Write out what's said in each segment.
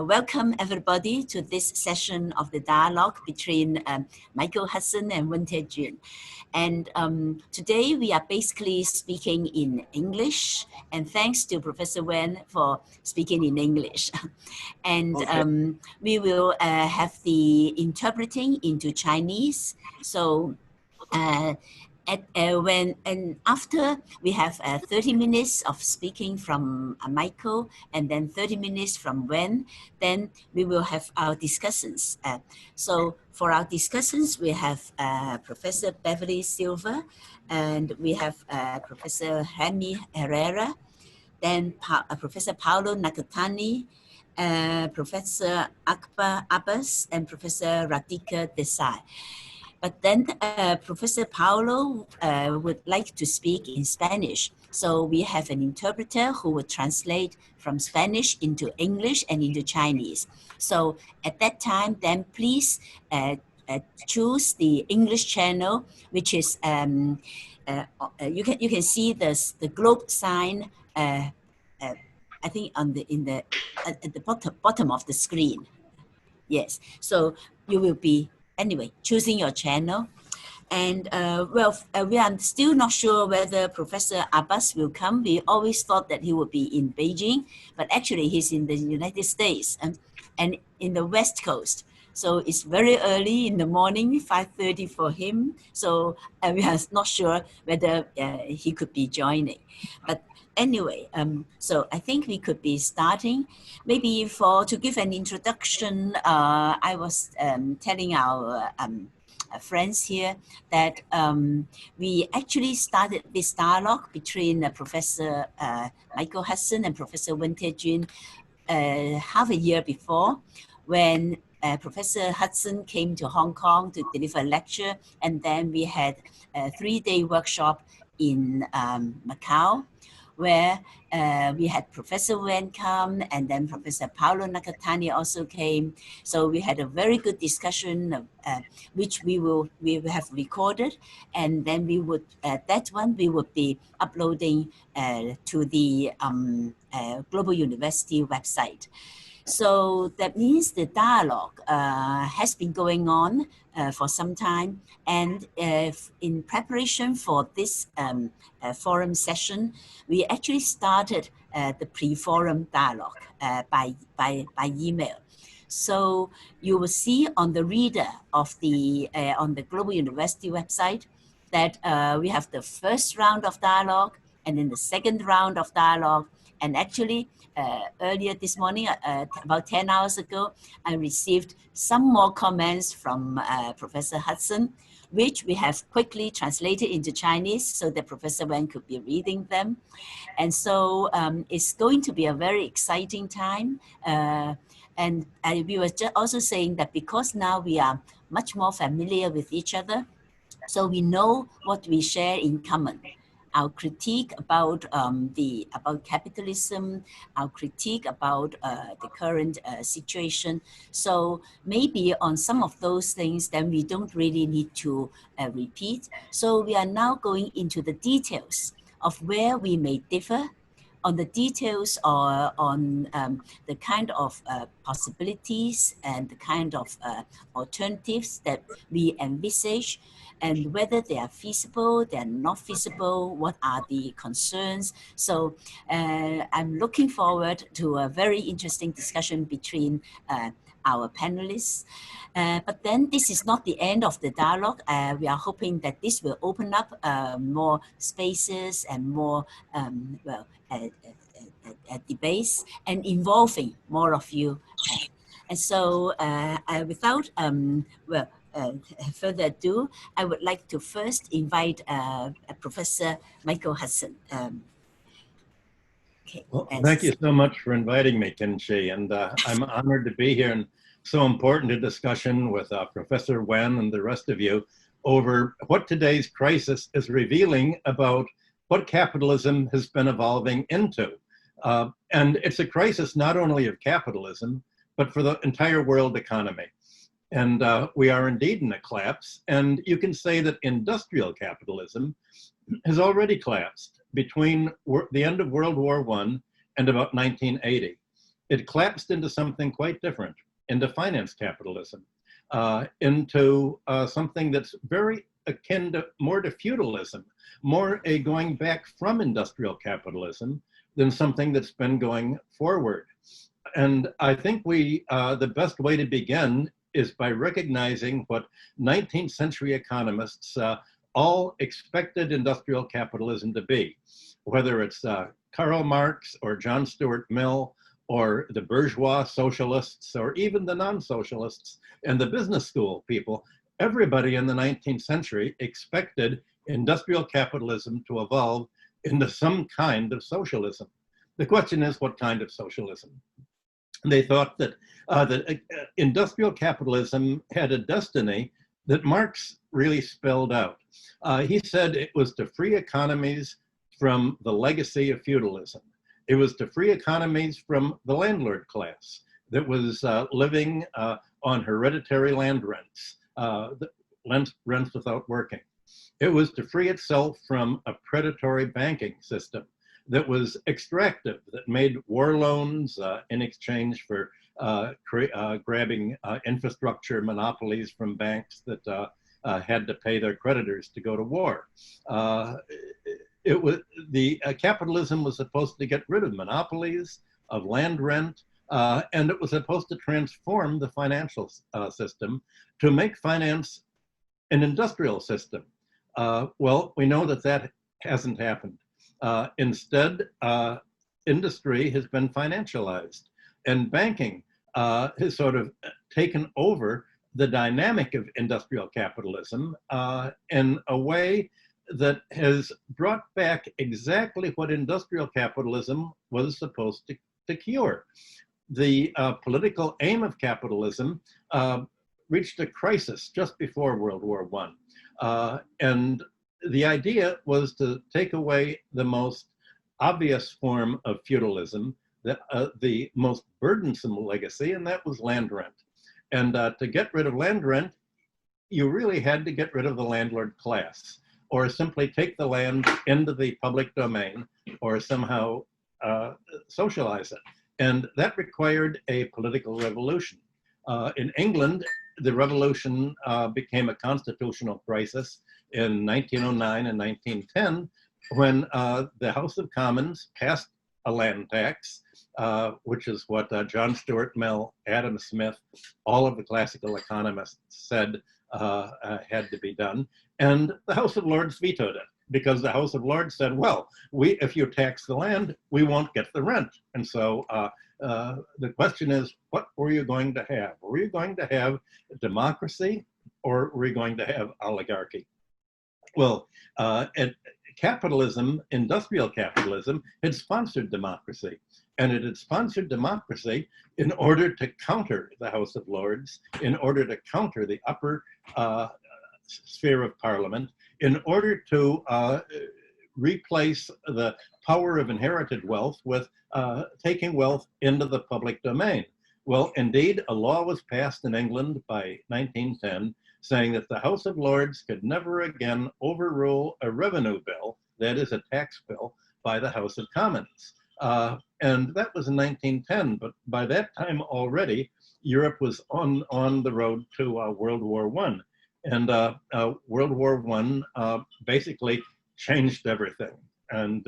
welcome everybody to this session of the dialogue between Michael Hudson and Wen Tiejun. And today we are basically speaking in English, and thanks to Professor Wen for speaking in English. And okay. We will have the interpreting into Chinese. So after we have 30 minutes of speaking from Michael and then 30 minutes from Wen, then we will have our discussants. So for our discussants, we have Professor Beverly Silver, and we have Professor Remy HERRERA, then Professor Paulo NAKATANI, Professor Ackbar ABBAS, and Professor Radhika DESAI. But then Professor Paulo would like to speak in Spanish. So we have an interpreter who will translate from Spanish into English and into Chinese. So at that time, then please choose the English channel, which is, you can see the globe sign, I think at the bottom of the screen. Yes, so you will be anyway choosing your channel. And we are still not sure whether Professor Abbas will come. We always thought that he would be in Beijing, but actually he's in the United States and in the West Coast. So it's very early in the morning, 5:30 for him. So we are not sure whether he could be joining. But anyway, so I think we could be starting. Maybe to give an introduction, I was telling our friends here that we actually started this dialogue between Professor Michael Hudson and Professor Wen Tiejun half a year before, when Professor Hudson came to Hong Kong to deliver a lecture, and then we had a 3-day workshop in Macau, where we had Professor Wen come, and then Professor Paulo NAKATANI also came. So we had a very good discussion, which we have recorded, and then we would that one we would be uploading to the Global University website. So that means the dialogue has been going on for some time, and in preparation for this forum session, we actually started the pre-forum dialogue by email. So you will see on the reader of the on the Global University website that we have the first round of dialogue, and then the second round of dialogue. And actually, earlier this morning, about 10 hours ago, I received some more comments from Professor Hudson, which we have quickly translated into Chinese so that Professor Wen could be reading them. And so it's going to be a very exciting time. And we were just also saying that because now we are much more familiar with each other, so we know what we share in common. Our critique about about capitalism, our critique about the current situation. So maybe on some of those things, then we don't really need to repeat. So we are now going into the details of where we may differ, on the details or on the kind of possibilities and the kind of alternatives that we envisage, and whether they are feasible, they're not feasible, what are the concerns. So I'm looking forward to a very interesting discussion between our panelists. But then this is not the end of the dialogue. We are hoping that this will open up more spaces and more, debates and involving more of you. And so without, further ado, I would like to first invite Professor Michael Hudson. Okay. Well, thank you so much for inviting me, Kin-Chi, and I'm honored to be here and so important a discussion with Professor Wen and the rest of you over what today's crisis is revealing about what capitalism has been evolving into. And it's a crisis not only of capitalism, but for the entire world economy. And we are indeed in a collapse. And you can say that industrial capitalism has already collapsed between the end of World War I and about 1980. it collapsed into something quite different, into finance capitalism, into something that's very akin to more to feudalism, more a going back from industrial capitalism than something that's been going forward. And I think the best way to begin is by recognizing what 19th century economists all expected industrial capitalism to be, whether it's Karl Marx or John Stuart Mill or the bourgeois socialists or even the non-socialists and the business school people. Everybody in the 19th century expected industrial capitalism to evolve into some kind of socialism. The question is, what kind of socialism? They thought that, industrial capitalism had a destiny that Marx really spelled out. He said it was to free economies from the legacy of feudalism. It was to free economies from the landlord class that was living on hereditary land rents, rents without working. It was to free itself from a predatory banking system that was extractive, that made war loans in exchange for grabbing infrastructure monopolies from banks that had to pay their creditors to go to war. Capitalism was supposed to get rid of monopolies, of land rent, and it was supposed to transform the financial system to make finance an industrial system. Well, we know that hasn't happened. Instead, industry has been financialized, and banking has sort of taken over the dynamic of industrial capitalism in a way that has brought back exactly what industrial capitalism was supposed to cure. The political aim of capitalism reached a crisis just before World War I. And the idea was to take away the most obvious form of feudalism, the most burdensome legacy, and that was land rent. And to get rid of land rent, you really had to get rid of the landlord class, or simply take the land into the public domain, or somehow socialize it. And that required a political revolution. In England, the revolution became a constitutional crisis in 1909 and 1910, when the House of Commons passed a land tax, which is what John Stuart Mill, Adam Smith, all of the classical economists said had to be done. And the House of Lords vetoed it, because the House of Lords said, well, if you tax the land, we won't get the rent. And so the question is, what were you going to have? Were you going to have democracy, or were you going to have oligarchy? Well, capitalism, industrial capitalism, had sponsored democracy. And it had sponsored democracy in order to counter the House of Lords, in order to counter the upper sphere of Parliament, in order to replace the power of inherited wealth with taking wealth into the public domain. Well, indeed, a law was passed in England by 1910 saying that the House of Lords could never again overrule a revenue bill, that is a tax bill, by the House of Commons. And that was in 1910, but by that time already, Europe was on the road to World War I. And World War I basically changed everything. And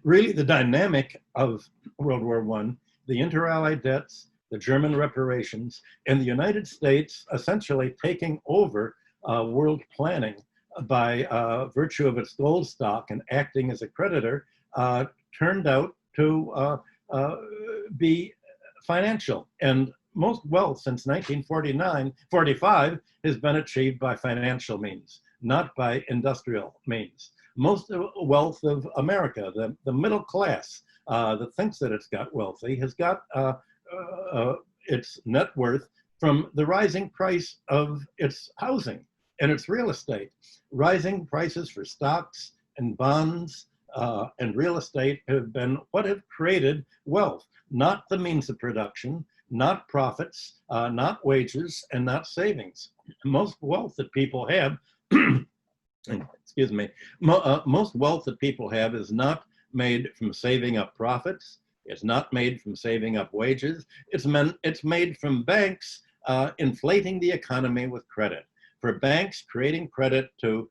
really the dynamic of World War I, the inter-allied debts, the German reparations, and the United States essentially taking over world planning by virtue of its gold stock and acting as a creditor, turned out to be financial. And most wealth since 1945 has been achieved by financial means, not by industrial means. Most wealth of America, the middle class that thinks that it's got wealthy, has got its net worth from the rising price of its housing and its real estate. Rising prices for stocks and bonds and real estate have been what have created wealth, not the means of production, not profits, not wages, and not savings. Most wealth that people have, excuse me, most wealth that people have is not made from saving up profits. It's not made from saving up wages. It's made from banks inflating the economy with credit. For banks creating credit to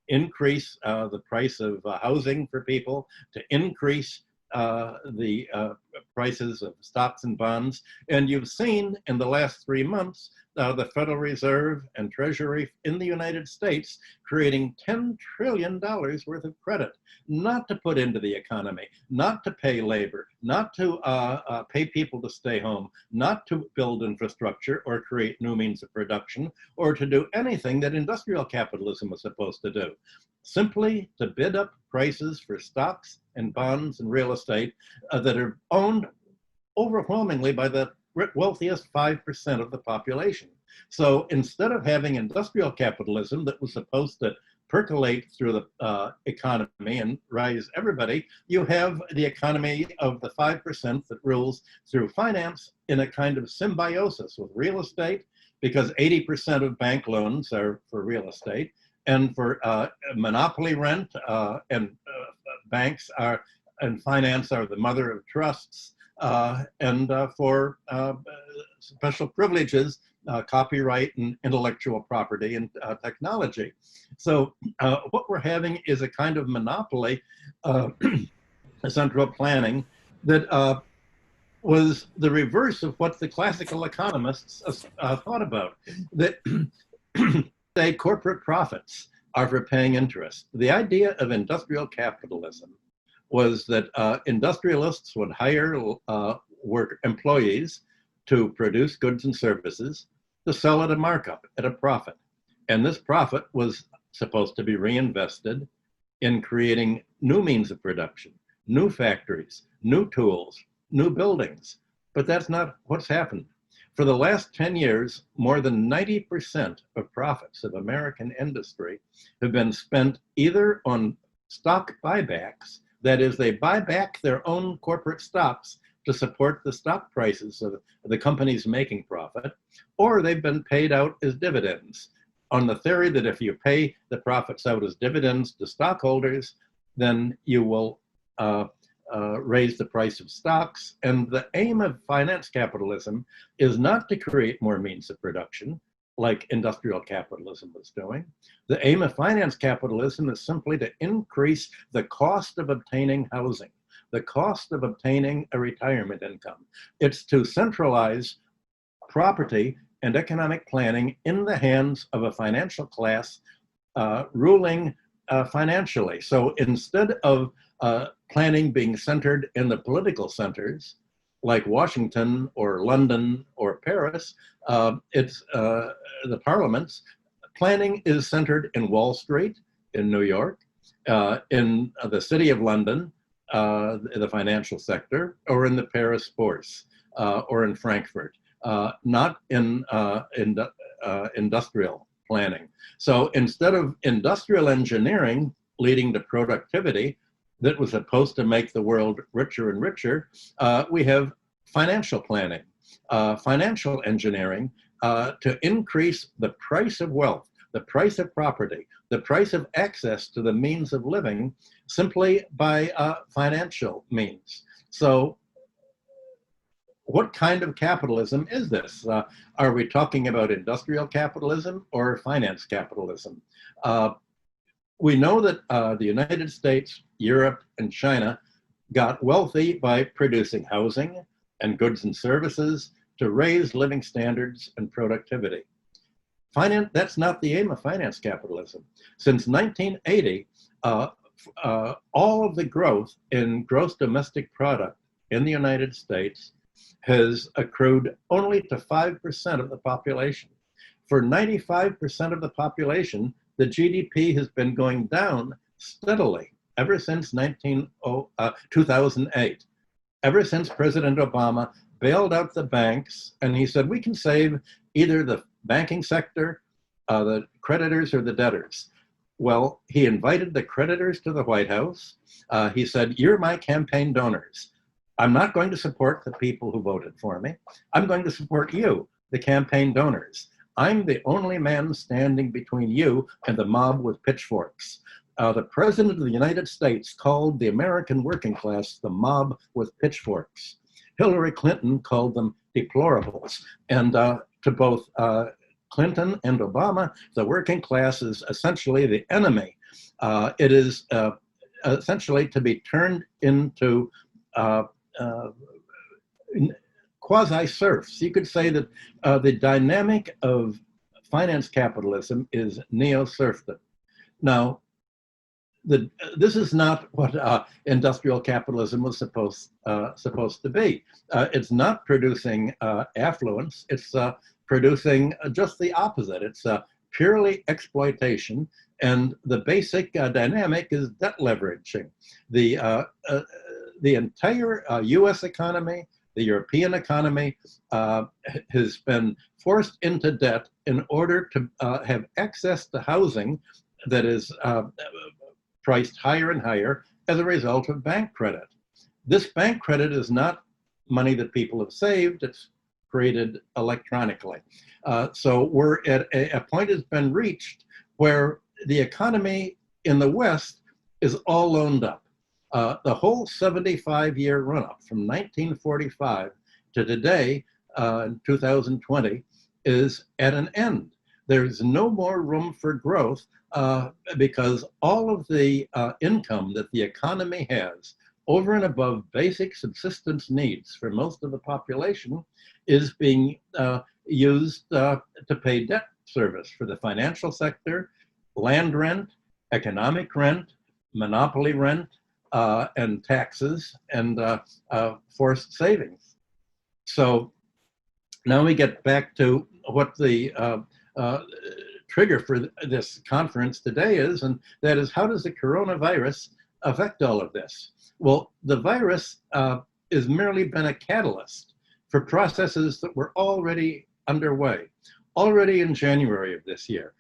increase the price of housing for people, to increase the prices of stocks and bonds. And you've seen in the last 3 months, the Federal Reserve and Treasury in the United States creating $10 trillion worth of credit, not to put into the economy, not to pay labor, not to pay people to stay home, not to build infrastructure or create new means of production, or to do anything that industrial capitalism was supposed to do. Simply to bid up prices for stocks and bonds and real estate that are owned overwhelmingly by the wealthiest 5% of the population. So instead of having industrial capitalism that was supposed to percolate through the economy and rise everybody, you have the economy of the 5% that rules through finance in a kind of symbiosis with real estate, because 80% of bank loans are for real estate, and for monopoly rent, and banks are, and finance are the mother of trusts, and for special privileges, copyright and intellectual property and technology. So what we're having is a kind of monopoly, central planning that was the reverse of what the classical economists thought about. That say corporate profits are for paying interest. The idea of industrial capitalism was that industrialists would hire employees to produce goods and services to sell at a markup, at a profit. And this profit was supposed to be reinvested in creating new means of production, new factories, new tools, new buildings. But that's not what's happened. For the last 10 years, more than 90% of profits of American industry have been spent either on stock buybacks, that is, they buy back their own corporate stocks to support the stock prices of the companies making profit, or they've been paid out as dividends, on the theory that if you pay the profits out as dividends to stockholders, then you will raise the price of stocks. And the aim of finance capitalism is not to create more means of production, like industrial capitalism was doing. The aim of finance capitalism is simply to increase the cost of obtaining housing, the cost of obtaining a retirement income. It's to centralize property and economic planning in the hands of a financial class ruling financially. So instead of planning being centered in the political centers, like Washington or London or Paris, it's the parliaments. Planning is centered in Wall Street, in New York, in the city of London, the financial sector, or in the Paris Bourse, or in Frankfurt, not in industrial planning. So instead of industrial engineering leading to productivity that was supposed to make the world richer and richer, we have financial planning, financial engineering to increase the price of wealth, the price of property, the price of access to the means of living simply by financial means. So what kind of capitalism is this? Are we talking about industrial capitalism or finance capitalism? We know that the United States, Europe, and China got wealthy by producing housing and goods and services to raise living standards and productivity. That's not the aim of finance capitalism. Since 1980, all of the growth in gross domestic product in the United States has accrued only to 5% of the population. For 95% of the population, the GDP has been going down steadily ever since 2008. Ever since President Obama bailed out the banks, and he said, we can save either the banking sector, the creditors, or the debtors. Well, he invited the creditors to the White House. He said, you're my campaign donors. I'm not going to support the people who voted for me. I'm going to support you, the campaign donors. I'm the only man standing between you and the mob with pitchforks. the President of the United States called the American working class the mob with pitchforks. Hillary Clinton called them deplorables. And to both Clinton and Obama, the working class is essentially the enemy. It is essentially to be turned into quasi-serfs. You could say that the dynamic of finance capitalism is neo-serfdom. Now, this is not what industrial capitalism was supposed to be. It's not producing affluence. It's producing just the opposite. It's purely exploitation, and the basic dynamic is debt leveraging. The entire U.S. economy, the European economy, has been forced into debt in order to have access to housing that is priced higher and higher as a result of bank credit. This bank credit is not money that people have saved, it's created electronically. So we're at a point has been reached where the economy in the West is all loaned up. The whole 75-year run-up from 1945 to today, 2020, is at an end. There's no more room for growth because all of the income that the economy has over and above basic subsistence needs for most of the population is being used to pay debt service for the financial sector, land rent, economic rent, monopoly rent, and taxes, and forced savings. So now we get back to what the trigger for this conference today is, and that is, how does the coronavirus affect all of this? Well, the virus has merely been a catalyst for processes that were already underway. Already in January of this year,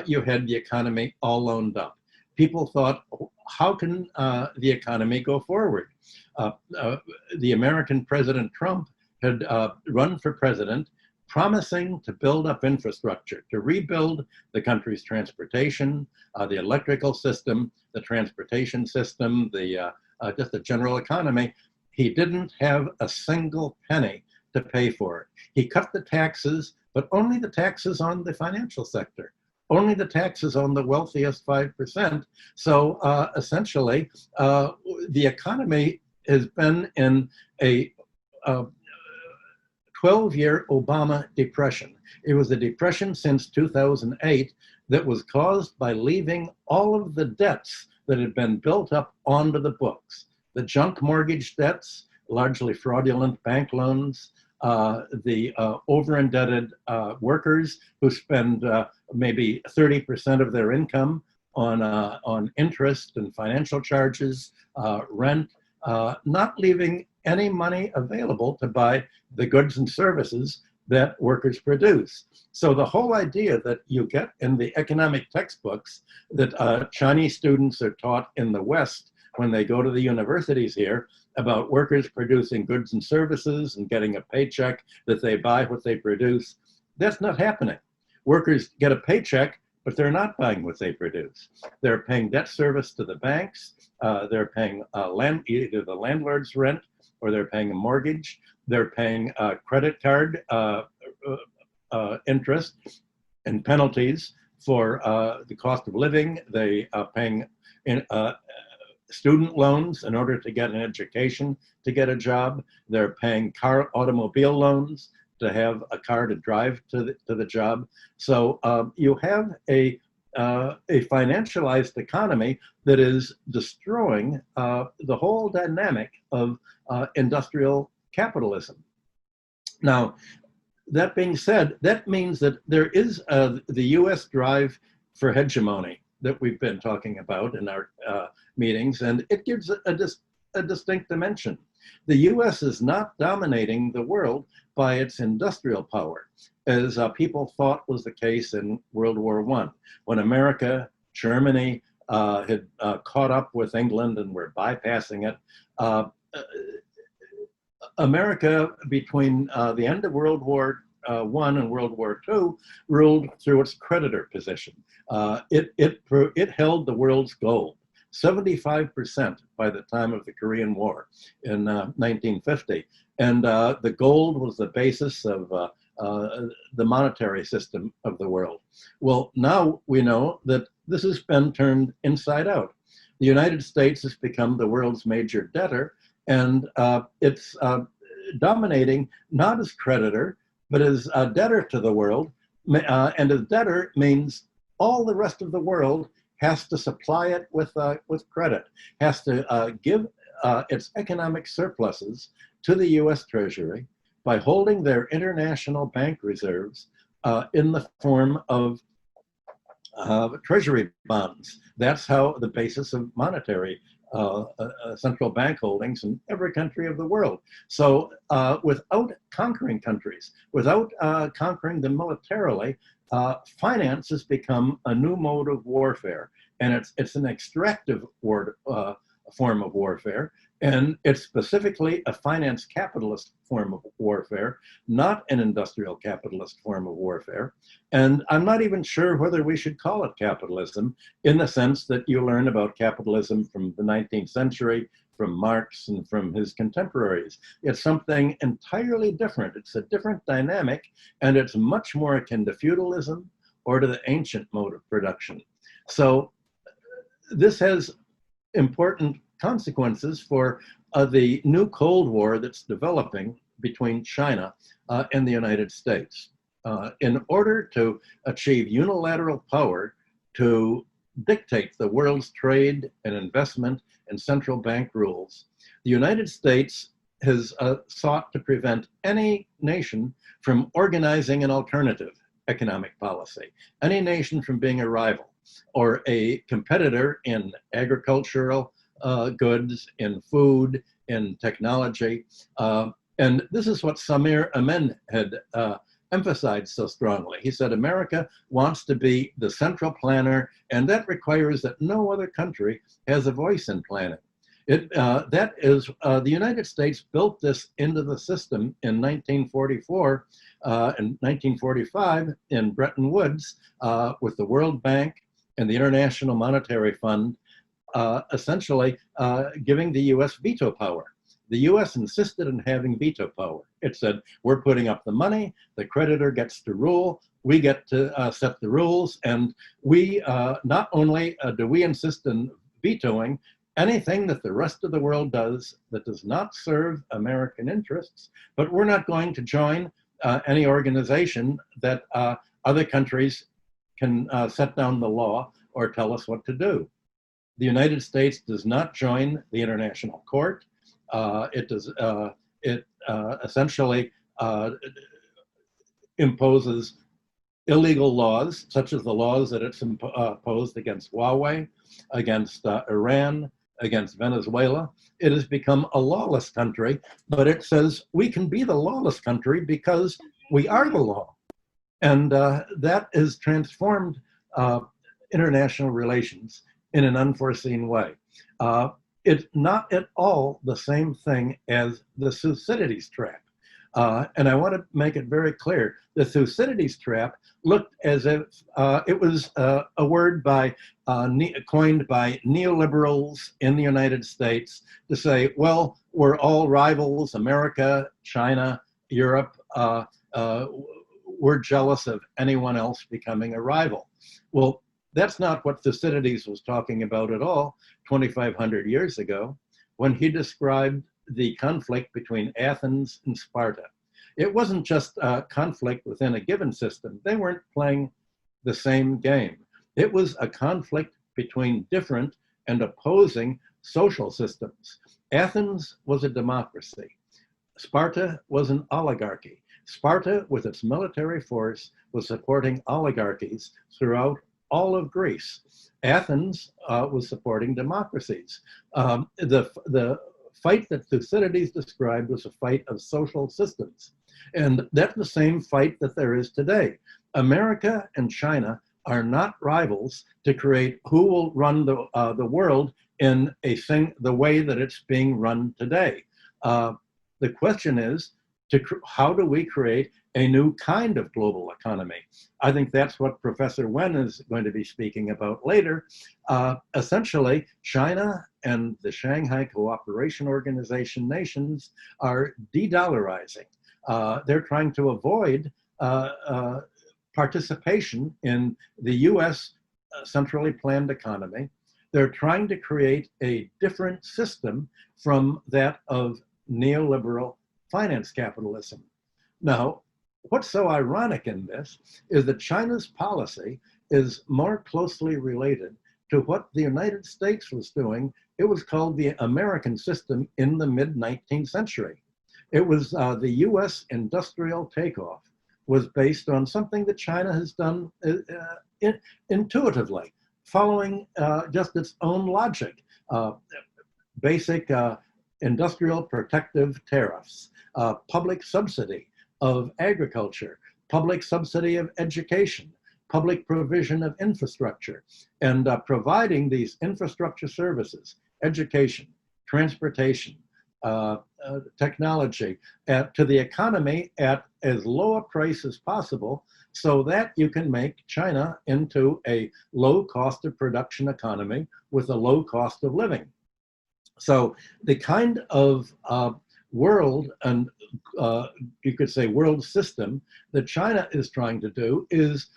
you had the economy all loaned up. People thought, how can the economy go forward? The American President Trump had run for president, promising to build up infrastructure, to rebuild the country's transportation, the electrical system, the transportation system, just the general economy. He didn't have a single penny to pay for it. He cut the taxes, but only the taxes on the financial sector, only the taxes on the wealthiest 5%. So essentially, the economy has been in a 12-year Obama depression. It was a depression since 2008 that was caused by leaving all of the debts that had been built up onto the books. The junk mortgage debts, largely fraudulent bank loans, the over-indebted workers who spend maybe 30% of their income on interest and financial charges, rent, not leaving any money available to buy the goods and services that workers produce. So the whole idea that you get in the economic textbooks that Chinese students are taught in the West when they go to the universities here about workers producing goods and services and getting a paycheck that they buy what they produce, that's not happening. Workers get a paycheck, but they're not buying what they produce. They're paying debt service to the banks. They're paying either the landlord's rent, or they're paying a mortgage. They're paying credit card interest and penalties for the cost of living. They are paying student loans in order to get an education, to get a job. They're paying automobile loans to have a car to drive to the job. So you have a financialized economy that is destroying the whole dynamic of industrial capitalism. Now, that being said, that means that there is the US drive for hegemony that we've been talking about in our meetings, and it gives a distinct dimension. The US is not dominating the world by its industrial power, as people thought was the case in World War I, when America, Germany had caught up with England and were bypassing it. America, between the end of World War I and World War II ruled through its creditor position. It held the world's gold, 75% by the time of the Korean War in 1950. And the gold was the basis of the monetary system of the world. Well, now we know that this has been turned inside out. The United States has become the world's major debtor, and it's dominating not as creditor, but as a debtor to the world. And as debtor means all the rest of the world has to supply it with credit, has to give its economic surpluses to the US Treasury by holding their international bank reserves in the form of treasury bonds. That's how the basis of monetary central bank holdings in every country of the world. So without conquering countries, without conquering them militarily, finance has become a new mode of warfare. And it's an extractive form of warfare. And it's specifically a finance capitalist form of warfare, not an industrial capitalist form of warfare. And I'm not even sure whether we should call it capitalism in the sense that you learn about capitalism from the 19th century, from Marx and from his contemporaries. It's something entirely different. It's a different dynamic, and it's much more akin to feudalism or to the ancient mode of production. So this has important consequences for the new Cold War that's developing between China and the United States. In order to achieve unilateral power to dictate the world's trade and investment and central bank rules, the United States has sought to prevent any nation from organizing an alternative economic policy, any nation from being a rival or a competitor in agricultural goods, in food, in technology. And this is what Samir Amen had emphasized so strongly. He said, America wants to be the central planner, and that requires that no other country has a voice in planning. The United States built this into the system in 1944 and 1945 in Bretton Woods with the World Bank and the International Monetary Fund, essentially giving the US veto power. The US insisted in having veto power. It said, we're putting up the money, the creditor gets to rule, we get to set the rules, and we not only do we insist in vetoing anything that the rest of the world does that does not serve American interests, but we're not going to join any organization that other countries can set down the law or tell us what to do. The United States does not join the International Court. It essentially imposes illegal laws, such as the laws that it's imposed against Huawei, against Iran, against Venezuela. It has become a lawless country, but it says we can be the lawless country because we are the law. And that has transformed international relations in an unforeseen way. It's not at all the same thing as the Thucydides trap. And I want to make it very clear, the Thucydides trap looked as if it was a word coined by neoliberals in the United States to say, well, we're all rivals, America, China, Europe, we're jealous of anyone else becoming a rival. Well, that's not what Thucydides was talking about at all 2,500 years ago when he described the conflict between Athens and Sparta. It wasn't just a conflict within a given system. They weren't playing the same game. It was a conflict between different and opposing social systems. Athens was a democracy. Sparta was an oligarchy. Sparta, with its military force, was supporting oligarchies throughout all of Greece. Athens was supporting democracies. The fight that Thucydides described was a fight of social systems. And that's the same fight that there is today. America and China are not rivals to create who will run the world in the way that it's being run today. The question is, how do we create a new kind of global economy? I think that's what Professor Wen is going to be speaking about later. Essentially, China and the Shanghai Cooperation Organization nations are de-dollarizing. They're trying to avoid participation in the US centrally planned economy. They're trying to create a different system from that of neoliberal finance capitalism. Now, what's so ironic in this is that China's policy is more closely related to what the United States was doing. It was called the American system in the mid-19th century. It was the US industrial takeoff was based on something that China has done intuitively, following just its own logic. Basic industrial protective tariffs, public subsidy of agriculture, public subsidy of education, public provision of infrastructure, and providing these infrastructure services, education, transportation, technology, to the economy at as low a price as possible, so that you can make China into a low cost of production economy with a low cost of living. So the kind of world and you could say world system that China is trying to do is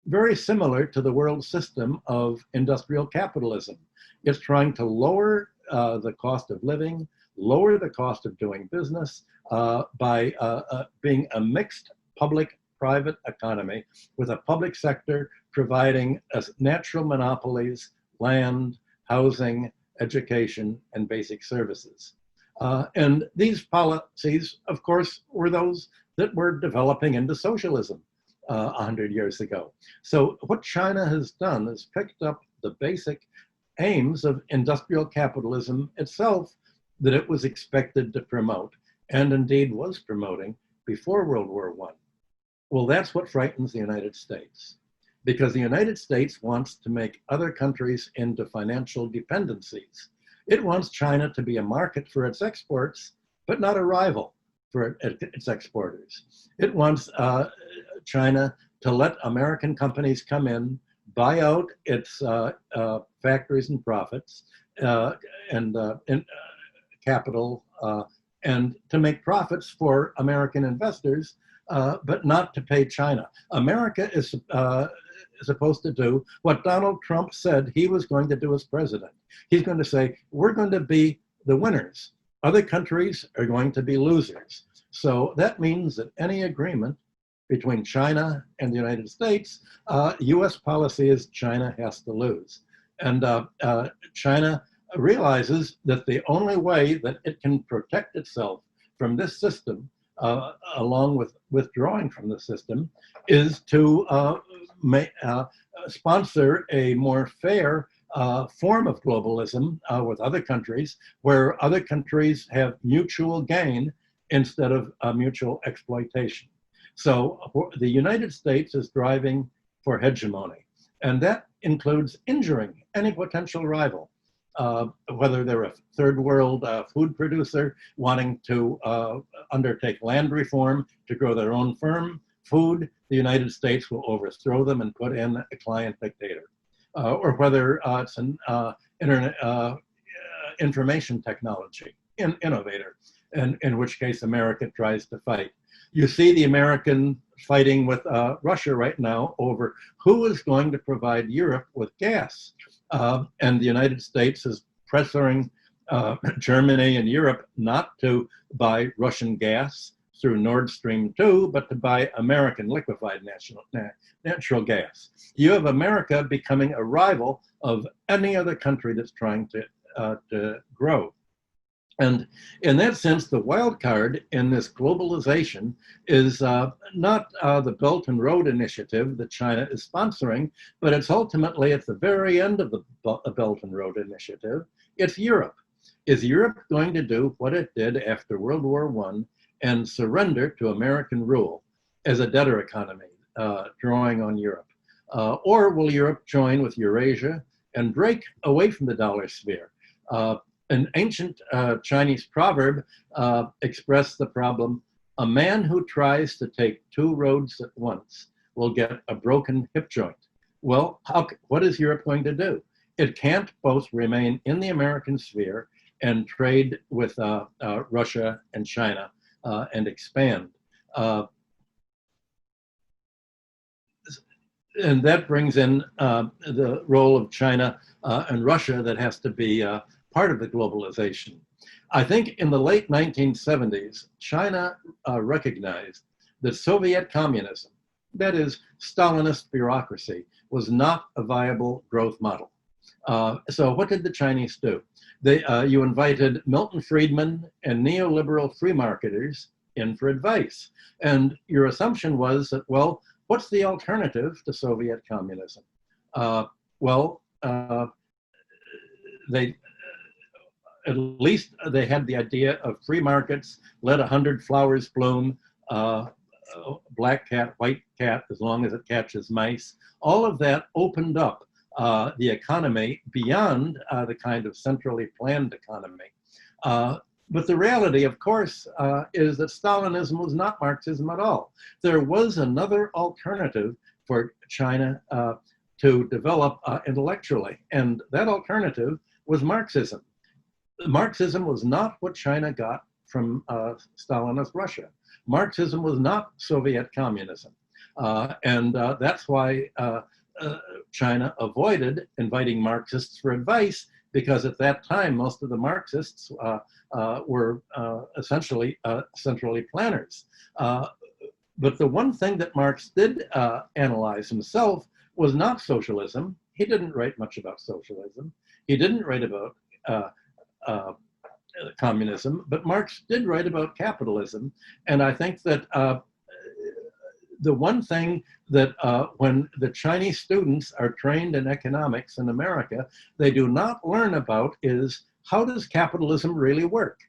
very similar to the world system of industrial capitalism. It's trying to lower the cost of living, lower the cost of doing business by being a mixed public-private economy with a public sector providing natural monopolies, land, housing, education, and basic services. And these policies, of course, were those that were developing into socialism 100 years ago. So what China has done is picked up the basic aims of industrial capitalism itself that it was expected to promote, and indeed was promoting before World War I. Well, that's what frightens the United States, because the United States wants to make other countries into financial dependencies. It wants China to be a market for its exports, but not a rival for its exporters. It wants China to let American companies come in, buy out its factories and profits and capital, and to make profits for American investors, but not to pay China. America is supposed to do what Donald Trump said he was going to do as president. He's going to say, we're going to be the winners. Other countries are going to be losers. So that means that any agreement between China and the United States, US policy is China has to lose. And China realizes that the only way that it can protect itself from this system, along with withdrawing from the system, is to sponsor a more fair form of globalism with other countries, where other countries have mutual gain instead of mutual exploitation. So the United States is driving for hegemony, and that includes injuring any potential rival. Whether they're a third world food producer wanting to undertake land reform to grow their own food, the United States will overthrow them and put in a client dictator. Or whether it's an internet information technology innovator, and in which case America tries to fight. You see the American fighting with Russia right now over who is going to provide Europe with gas. And the United States is pressuring Germany and Europe not to buy Russian gas through Nord Stream 2, but to buy American liquefied natural gas. You have America becoming a rival of any other country that's trying to grow. And in that sense, the wild card in this globalization is not the Belt and Road Initiative that China is sponsoring, but it's ultimately at the very end of the Belt and Road Initiative. It's Europe. Is Europe going to do what it did after World War I and surrender to American rule as a debtor economy, drawing on Europe? Or will Europe join with Eurasia and break away from the dollar sphere? An ancient Chinese proverb expressed the problem, A man who tries to take two roads at once will get a broken hip joint. Well, what is Europe going to do? It can't both remain in the American sphere and trade with Russia and China and expand. And that brings in the role of China and Russia that has to be part of the globalization. I think in the late 1970s, China recognized that Soviet communism, that is Stalinist bureaucracy, was not a viable growth model. So what did the Chinese do? You invited Milton Friedman and neoliberal free marketers in for advice. And your assumption was that, well, what's the alternative to Soviet communism? At least they had the idea of free markets, let 100 flowers bloom, black cat, white cat, as long as it catches mice. All of that opened up the economy beyond the kind of centrally planned economy. But the reality, of course, is that Stalinism was not Marxism at all. There was another alternative for China to develop intellectually, and that alternative was Marxism. Marxism was not what China got from Stalinist Russia. Marxism was not Soviet communism. And that's why China avoided inviting Marxists for advice, because at that time, most of the Marxists were essentially centrally planners. But the one thing that Marx did analyze himself was not socialism. He didn't write much about socialism. He didn't write about communism, but Marx did write about capitalism. And I think that the one thing that when the Chinese students are trained in economics in America, they do not learn about is, how does capitalism really work?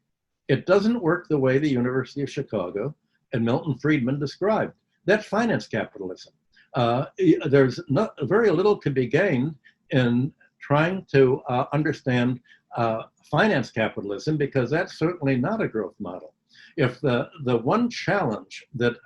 It doesn't work the way the University of Chicago and Milton Friedman described. That's finance capitalism. There's very little to be gained in trying to understand finance capitalism, because that's certainly not a growth model. If the one challenge that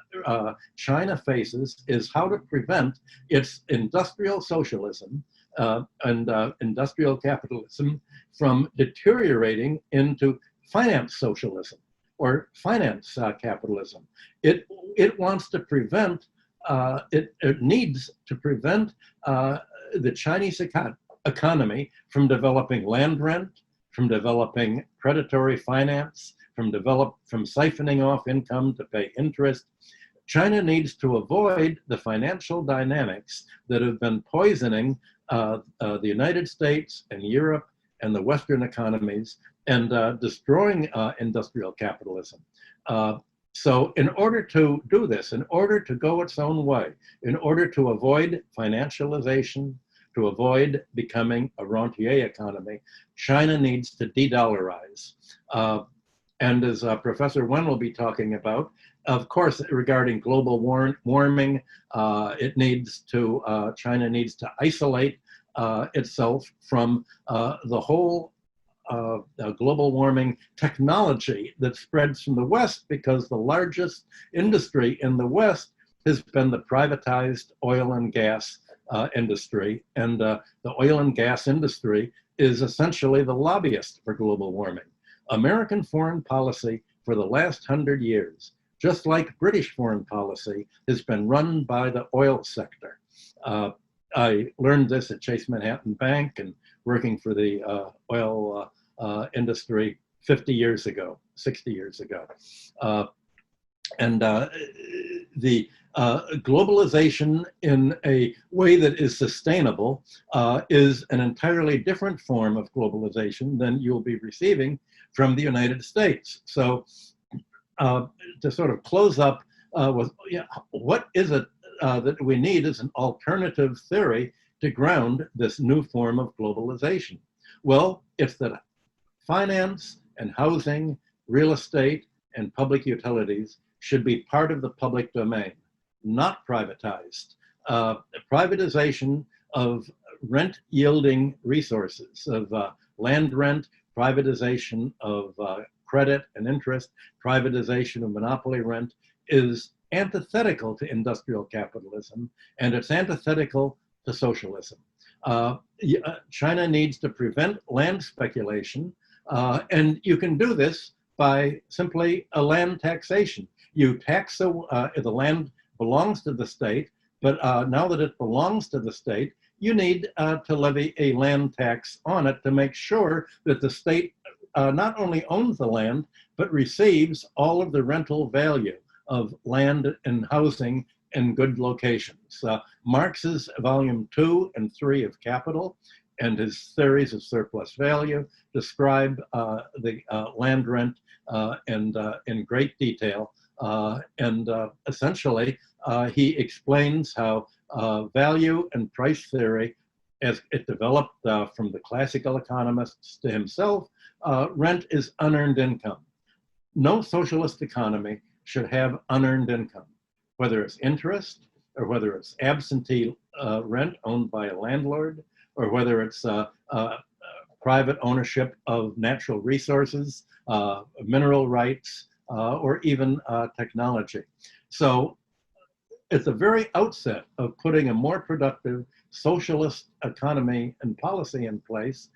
China faces is how to prevent its industrial socialism and industrial capitalism from deteriorating into finance socialism or finance capitalism. It wants to prevent, it needs to prevent the Chinese economy from developing land rent, from developing predatory finance, from siphoning off income to pay interest. China needs to avoid the financial dynamics that have been poisoning the United States and Europe and the Western economies and destroying industrial capitalism. So in order to do this, in order to go its own way, in order to avoid financialization, to avoid becoming a rentier economy, China needs to de-dollarize. And as Professor Wen will be talking about, of course, regarding global warming, China needs to isolate itself from the whole global warming technology that spreads from the West, because the largest industry in the West has been the privatized oil and gas industry. And the oil and gas industry is essentially the lobbyist for global warming. American foreign policy for the last 100 years, just like British foreign policy, has been run by the oil sector. I learned this at Chase Manhattan Bank and working for the oil industry 50 years ago, 60 years ago. The globalization in a way that is sustainable is an entirely different form of globalization than you'll be receiving from the United States. So to sort of close up with, what is it that we need as an alternative theory to ground this new form of globalization? Well, it's that finance and housing, real estate, and public utilities should be part of the public domain, not privatized. Privatization of rent-yielding resources, of land rent, privatization of credit and interest, privatization of monopoly rent, is antithetical to industrial capitalism, and it's antithetical to socialism. China needs to prevent land speculation, and you can do this by simply a land taxation. You tax the land belongs to the state, but now that it belongs to the state, you need to levy a land tax on it to make sure that the state not only owns the land, but receives all of the rental value of land and housing in good locations. Marx's volume 2 and 3 of Capital and his theories of surplus value describe the land rent in great detail. Essentially, he explains how value and price theory, as it developed from the classical economists to himself, rent is unearned income. No socialist economy should have unearned income, whether it's interest or whether it's absentee rent owned by a landlord, or whether it's private ownership of natural resources, mineral rights, or even technology. So at the very outset of putting a more productive socialist economy and policy in place,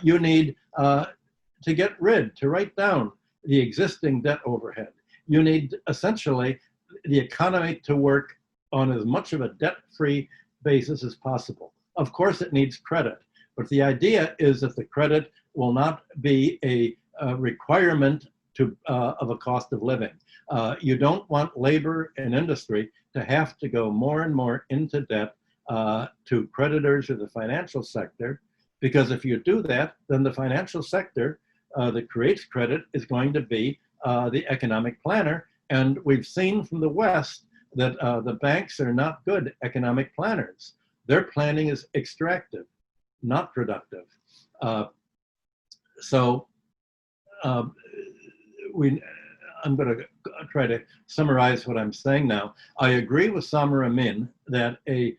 you need to write down the existing debt overhead. You need essentially the economy to work on as much of a debt-free basis as possible. Of course, it needs credit, but the idea is that the credit will not be a requirement of a cost of living. You don't want labor and industry to have to go more and more into debt to creditors or the financial sector, because if you do that, then the financial sector that creates credit is going to be the economic planner. And we've seen from the West that the banks are not good economic planners. Their planning is extractive, not productive. I'm going to try to summarize what I'm saying now. I agree with Renmin that a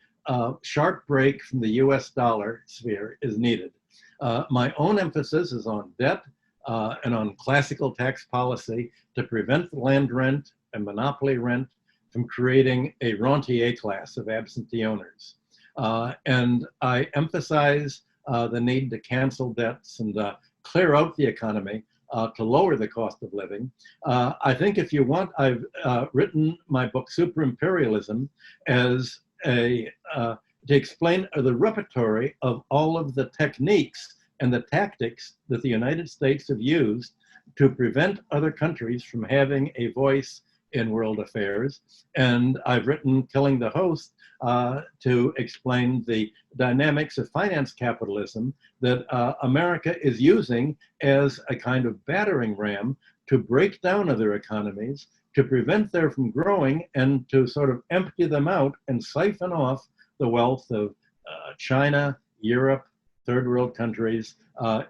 sharp break from the US dollar sphere is needed. My own emphasis is on debt and on classical tax policy to prevent land rent and monopoly rent from creating a rentier class of absentee owners. And I emphasize the need to cancel debts and clear out the economy to lower the cost of living. I think if you want, I've written my book, Super Imperialism, as to explain the repertory of all of the techniques and the tactics that the United States have used to prevent other countries from having a voice in world affairs. And I've written Killing the Host to explain the dynamics of finance capitalism that America is using as a kind of battering ram to break down other economies, to prevent them from growing, and to sort of empty them out and siphon off the wealth of China, Europe, third world countries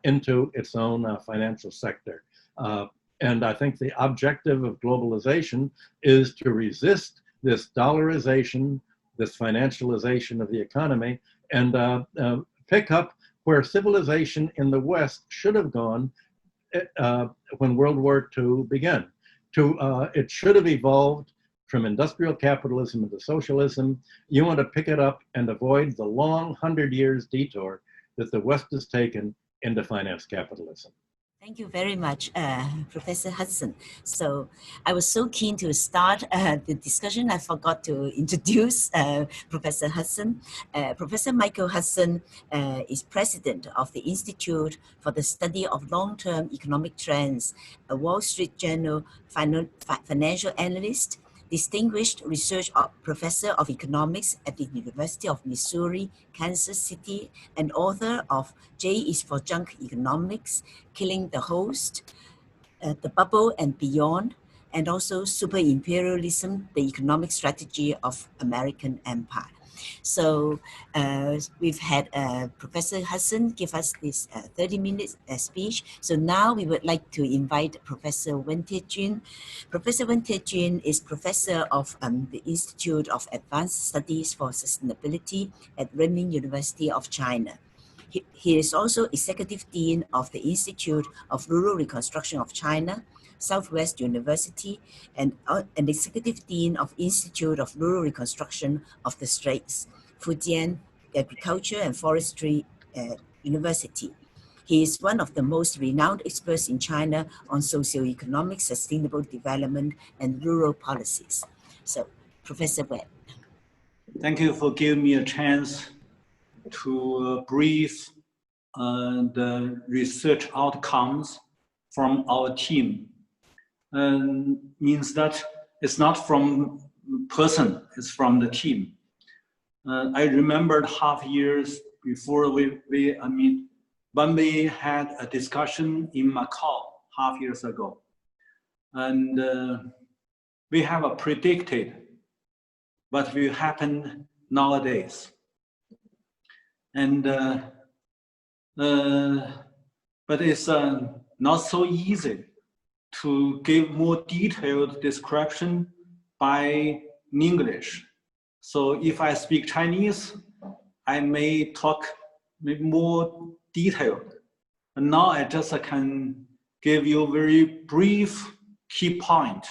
into its own financial sector. And I think the objective of globalization is to resist this dollarization, this financialization of the economy, and pick up where civilization in the West should have gone when World War II began. It should have evolved from industrial capitalism into socialism. You want to pick it up and avoid the long 100 years detour that the West has taken into finance capitalism. Thank you very much, Professor Hudson. So I was so keen to start the discussion, I forgot to introduce Professor Hudson. Professor Michael Hudson is president of the Institute for the Study of Long-Term Economic Trends, a Wall Street Journal financial analyst, distinguished research professor of economics at the University of Missouri, Kansas City, and author of J is for Junk Economics, Killing the Host, The Bubble and Beyond, and also Super Imperialism, the Economic Strategy of American Empire. So we've had Professor Hudson give us this 30-minute speech. So now we would like to invite Professor Wen Tiejun. Professor Wen Tiejun is professor of the Institute of Advanced Studies for Sustainability at Renmin University of China. He is also Executive Dean of the Institute of Rural Reconstruction of China, Southwest University, and Executive Dean of Institute of Rural Reconstruction of the Straits, Fujian Agriculture and Forestry University. He is one of the most renowned experts in China on socioeconomic sustainable development and rural policies. So, Professor Wen. Thank you for giving me a chance to brief the research outcomes from our team. Means that it's not from person, it's from the team. I remembered half years before when we had a discussion in Macau half years ago, and we have predicted what will happen nowadays. And but it's not so easy to give more detailed description by English. So if I speak Chinese, I may talk maybe more detailed. And now I just can give you a very brief key point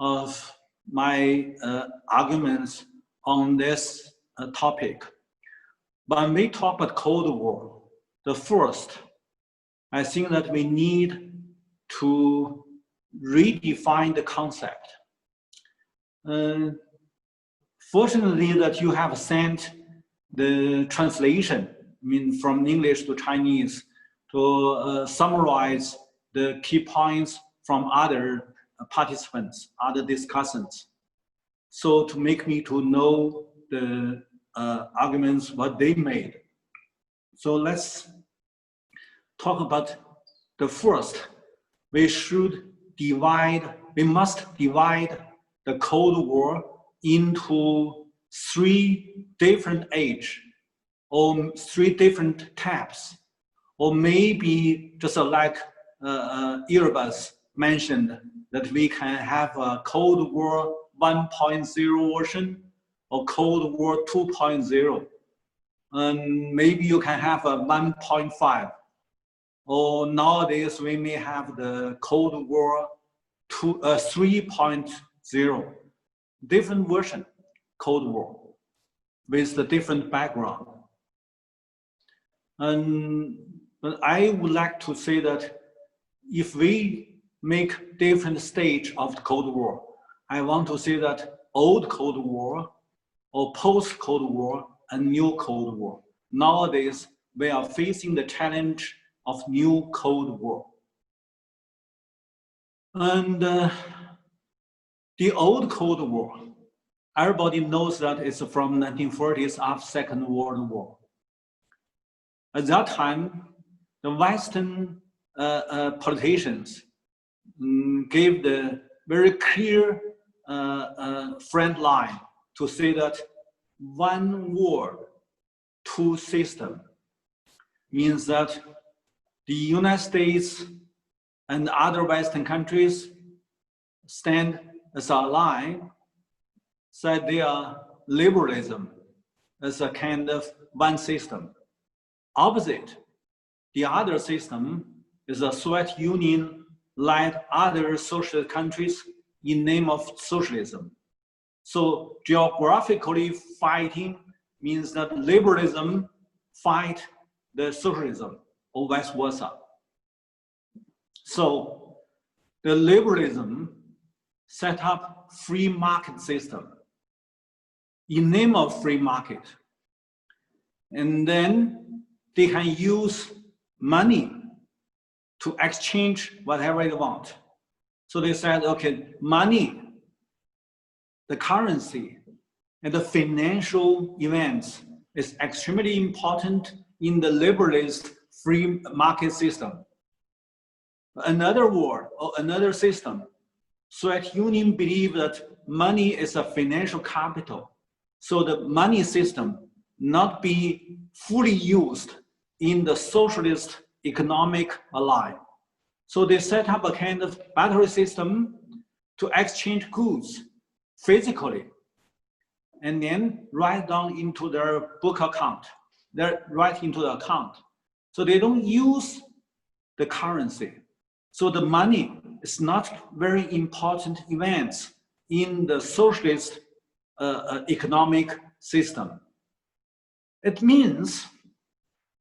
of my arguments on this topic. When we talk about Cold War, the first, I think that we need to redefine the concept. Fortunately that you have sent the translation, from English to Chinese, to summarize the key points from other participants, other discussants. So to make me to know the arguments, what they made. So let's talk about the first. We must divide the Cold War into 3 different ages, or 3 different types, or maybe just like Irvine mentioned, that we can have a Cold War 1.0 version or Cold War 2.0. And maybe you can have a 1.5. Or nowadays we may have the Cold War 3.0. Different version, Cold War, with the different background. But I would like to say that if we make different stage of the Cold War, I want to say that old Cold War or post-Cold War and new Cold War. Nowadays, we are facing the challenge of new Cold War. And the old Cold War, everybody knows that it's from 1940s after Second World War. At that time, the Western politicians gave the very clear front line to say that one war, 2 systems means that the United States and other Western countries stand as a line, said they are liberalism as a kind of one system. Opposite, the other system is a Soviet Union led other socialist countries in name of socialism. So geographically fighting means that liberalism fight the socialism or vice versa. So the liberalism set up free market system in name of free market. And then they can use money to exchange whatever they want. So they said, okay, money, the currency, and the financial events is extremely important in the liberalist free market system. Another word or another system, Soviet Union believed that money is a financial capital. So the money system not be fully used in the socialist economic alliance. So they set up a kind of battery system to exchange goods physically and then write down into their book account they're right into the account. So they don't use the currency. So the money is not very important event in the socialist economic system. It means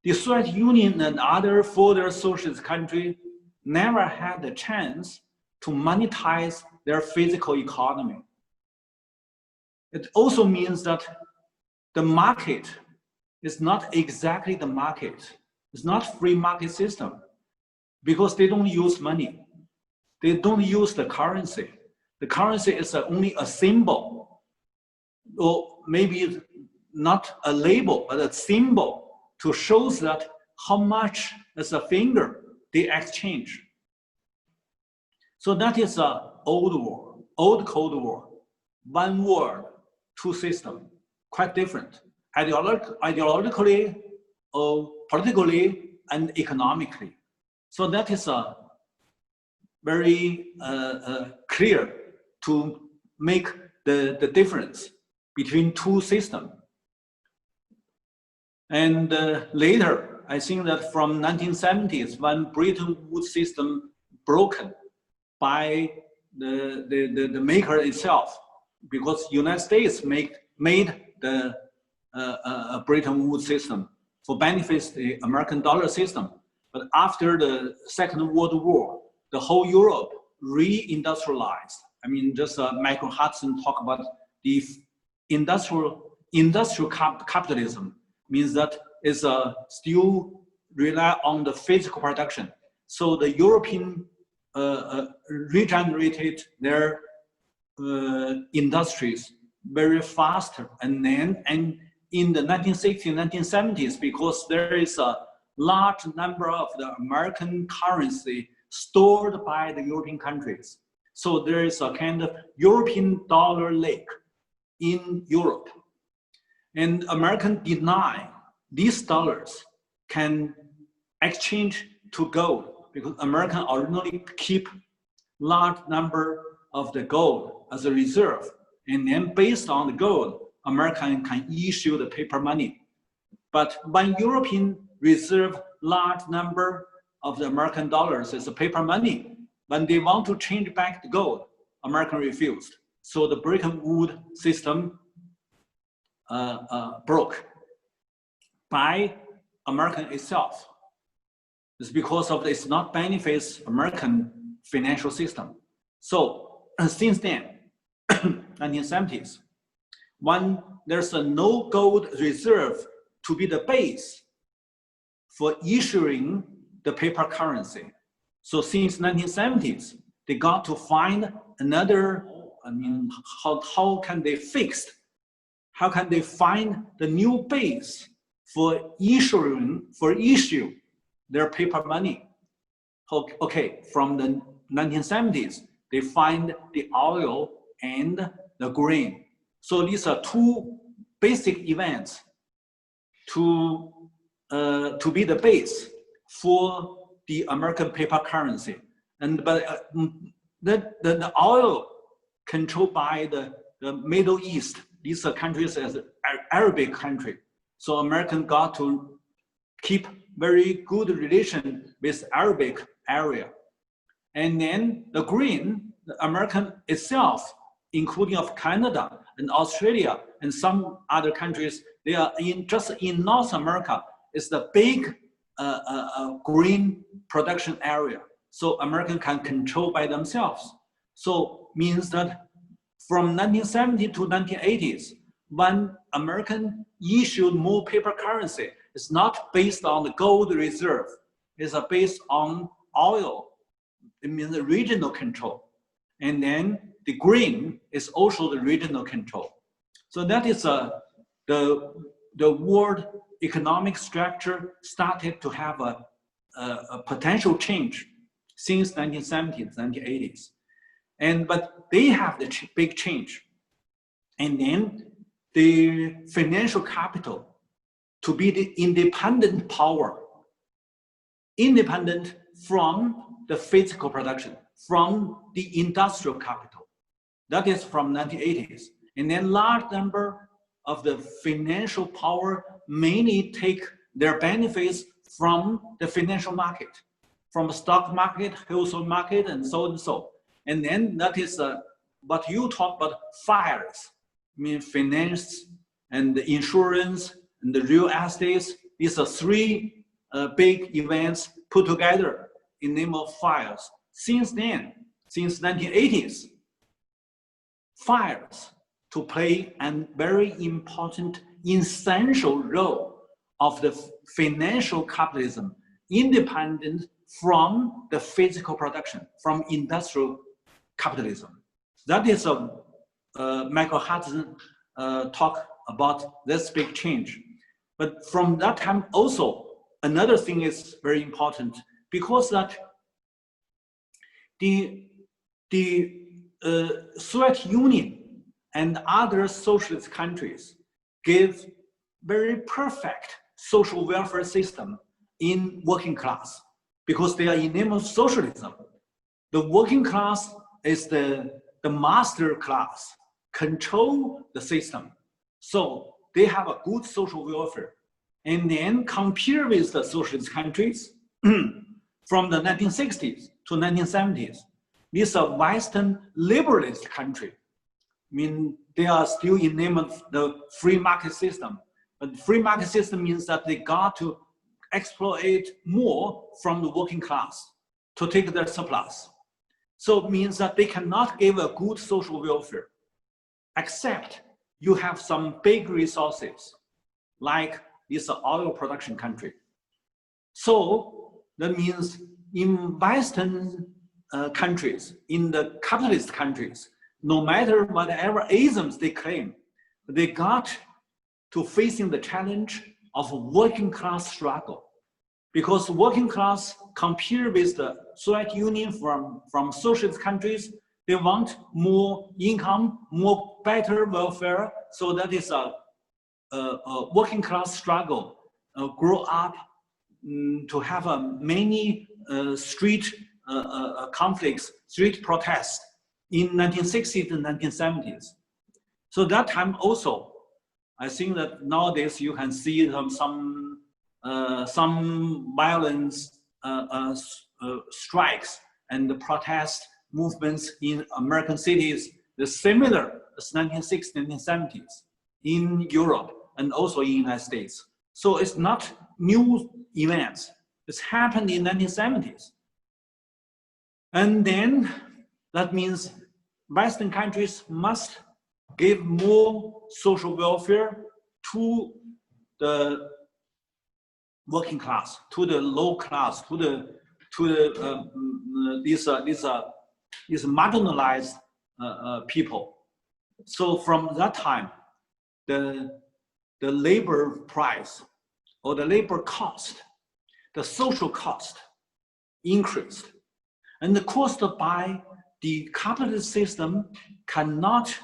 the Soviet Union and other further socialist countries never had the chance to monetize their physical economy. It also means that the market is not exactly the market. It's not free market system because they don't use money. They don't use the currency. The currency is only a symbol, or maybe not a label, but a symbol to show that how much as a finger they exchange. So that is an old war, old Cold War. One world, two systems, quite different, ideologically, politically, and economically. So that is very clear to make the difference between two systems. And later, I think that from 1970s, when Bretton Woods system broken by the maker itself, because United States made the Bretton Woods system for benefits the American dollar system. But after the Second World War, the whole Europe re-industrialized. I mean, just Michael Hudson talk about the industrial capitalism, means that is still rely on the physical production. So the European regenerated their industries very fast, and in the 1960s, 1970s, because there is a large number of the American currency stored by the European countries. So there is a kind of European dollar lake in Europe. And American deny these dollars can exchange to gold, because American originally keep large number of the gold as a reserve. And then based on the gold, American can issue the paper money. But when European reserve large number of the American dollars as a paper money, when they want to change back the gold, American refused. So the Bretton Woods system broke by American itself. It's because of it's not benefits American financial system. So since then, 1970s, when there's a no gold reserve to be the base for issuing the paper currency. So since 1970s, they got to find another, I mean, how can they fix, how can they find the new base for issue their paper money? Okay, from the 1970s, they find the oil and the grain. So these are two basic events to be the base for the American paper currency. But the oil controlled by the Middle East, these are countries as Arabic country. So American got to keep very good relation with Arabic area. And then the green, the American itself, including of Canada and Australia and some other countries, they are just in North America, is the big green production area. So American can control by themselves. So means that from 1970 to 1980s, when American issued more paper currency, it's not based on the gold reserve, it's based on oil. It means the regional control. And then the green is also the regional control. So that is the world economic structure started to have a potential change since 1970s, 1980s. But they have the big change. And then the financial capital to be the independent power, independent from the physical production, from the industrial capital. That is from 1980s. And then large number of the financial power mainly take their benefits from the financial market, from the stock market, wholesale market, and so and so. And then that is what you talk about fires, I mean finance and the insurance and the real estates. These are three big events put together in the name of fires. Since then, since 1980s, fires to play a very important, essential role of the financial capitalism, independent from the physical production, from industrial capitalism. That is a Michael Hudson talk about this big change. But from that time also, another thing is very important, because that the Soviet Union and other socialist countries give very perfect social welfare system in working class, because they are in the name of socialism. The working class is the master class, control the system. So they have a good social welfare. And then compare with the socialist countries from the 1960s to 1970s. These are Western liberalist country. I mean, they are still in name of the free market system. But the free market system means that they got to exploit more from the working class to take their surplus. So it means that they cannot give a good social welfare, except you have some big resources, like this oil production country. So that means in Western countries, in the capitalist countries, no matter whatever isms they claim, they got to facing the challenge of working class struggle. Because working class compared with the Soviet Union from socialist countries, they want more income, more better welfare. So that is a working class struggle, grow up to have many street conflicts, street protests in 1960s and 1970s. So that time also, I think that nowadays you can see some violence, strikes and the protest movements in American cities, the similar as 1960s, 1970s in Europe and also in the United States. So it's not new events. It's happened in 1970s. And then that means Western countries must give more social welfare to the working class, to the low class, to these marginalized people. So from that time, the labor price or the labor cost, the social cost increased. And the cost by the capitalist system cannot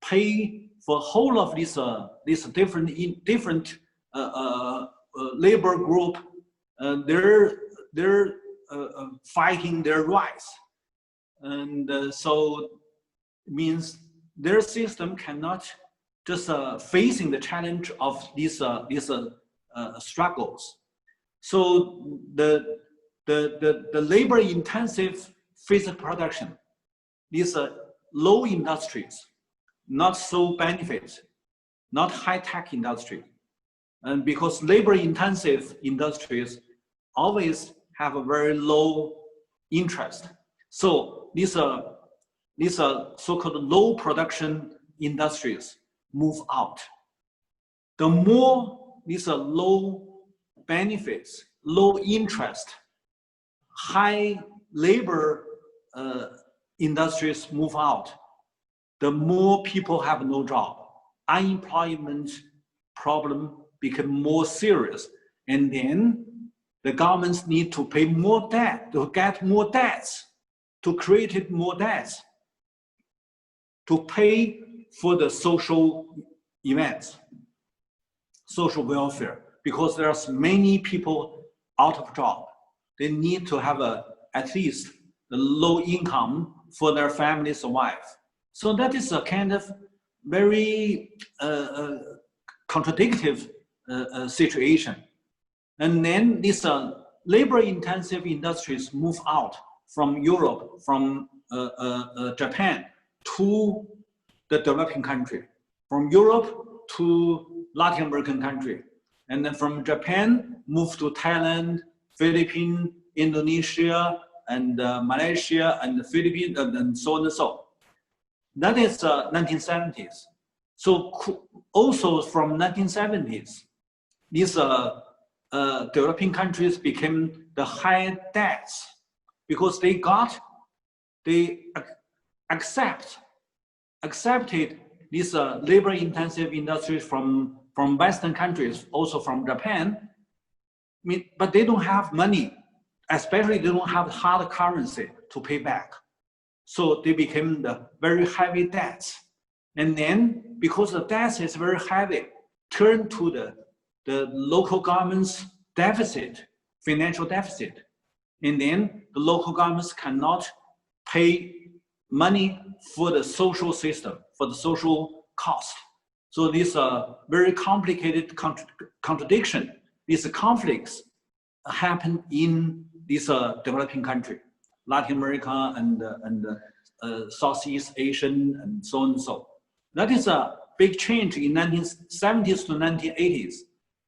pay for whole of these different labor group. They're fighting their rights. And so it means their system cannot just facing the challenge of these struggles. So the labor-intensive physical production, these low industries, not so benefit, not high-tech industry, and because labor-intensive industries always have a very low interest. So these so-called low production industries move out. The more these are low benefits, low interest, high labor industries move out, the more people have no job. Unemployment problem become more serious. And then the governments need to pay more debt, to get more debts, to create more debts, to pay for the social events, social welfare, because there's many people out of job. They need to have at least the low income for their family survive. So that is a kind of very contradictory situation. And then these labor-intensive industries move out from Europe, from Japan to the developing country, from Europe to Latin American country, and then from Japan move to Thailand, Philippines, Indonesia, and Malaysia, and the Philippines, and so on and so on. That is 1970s. So also from 1970s, these developing countries became the high debts because they accepted these labor-intensive industries from Western countries, also from Japan. But they don't have money, especially they don't have hard currency to pay back. So they became the very heavy debts. And then because the debt is very heavy, turn to the local government's deficit, financial deficit. And then the local governments cannot pay money for the social system, for the social cost. So these are very complicated contradiction. These conflicts happen in this developing country, Latin America and Southeast Asian and so on and so on. That is a big change in 1970s to 1980s.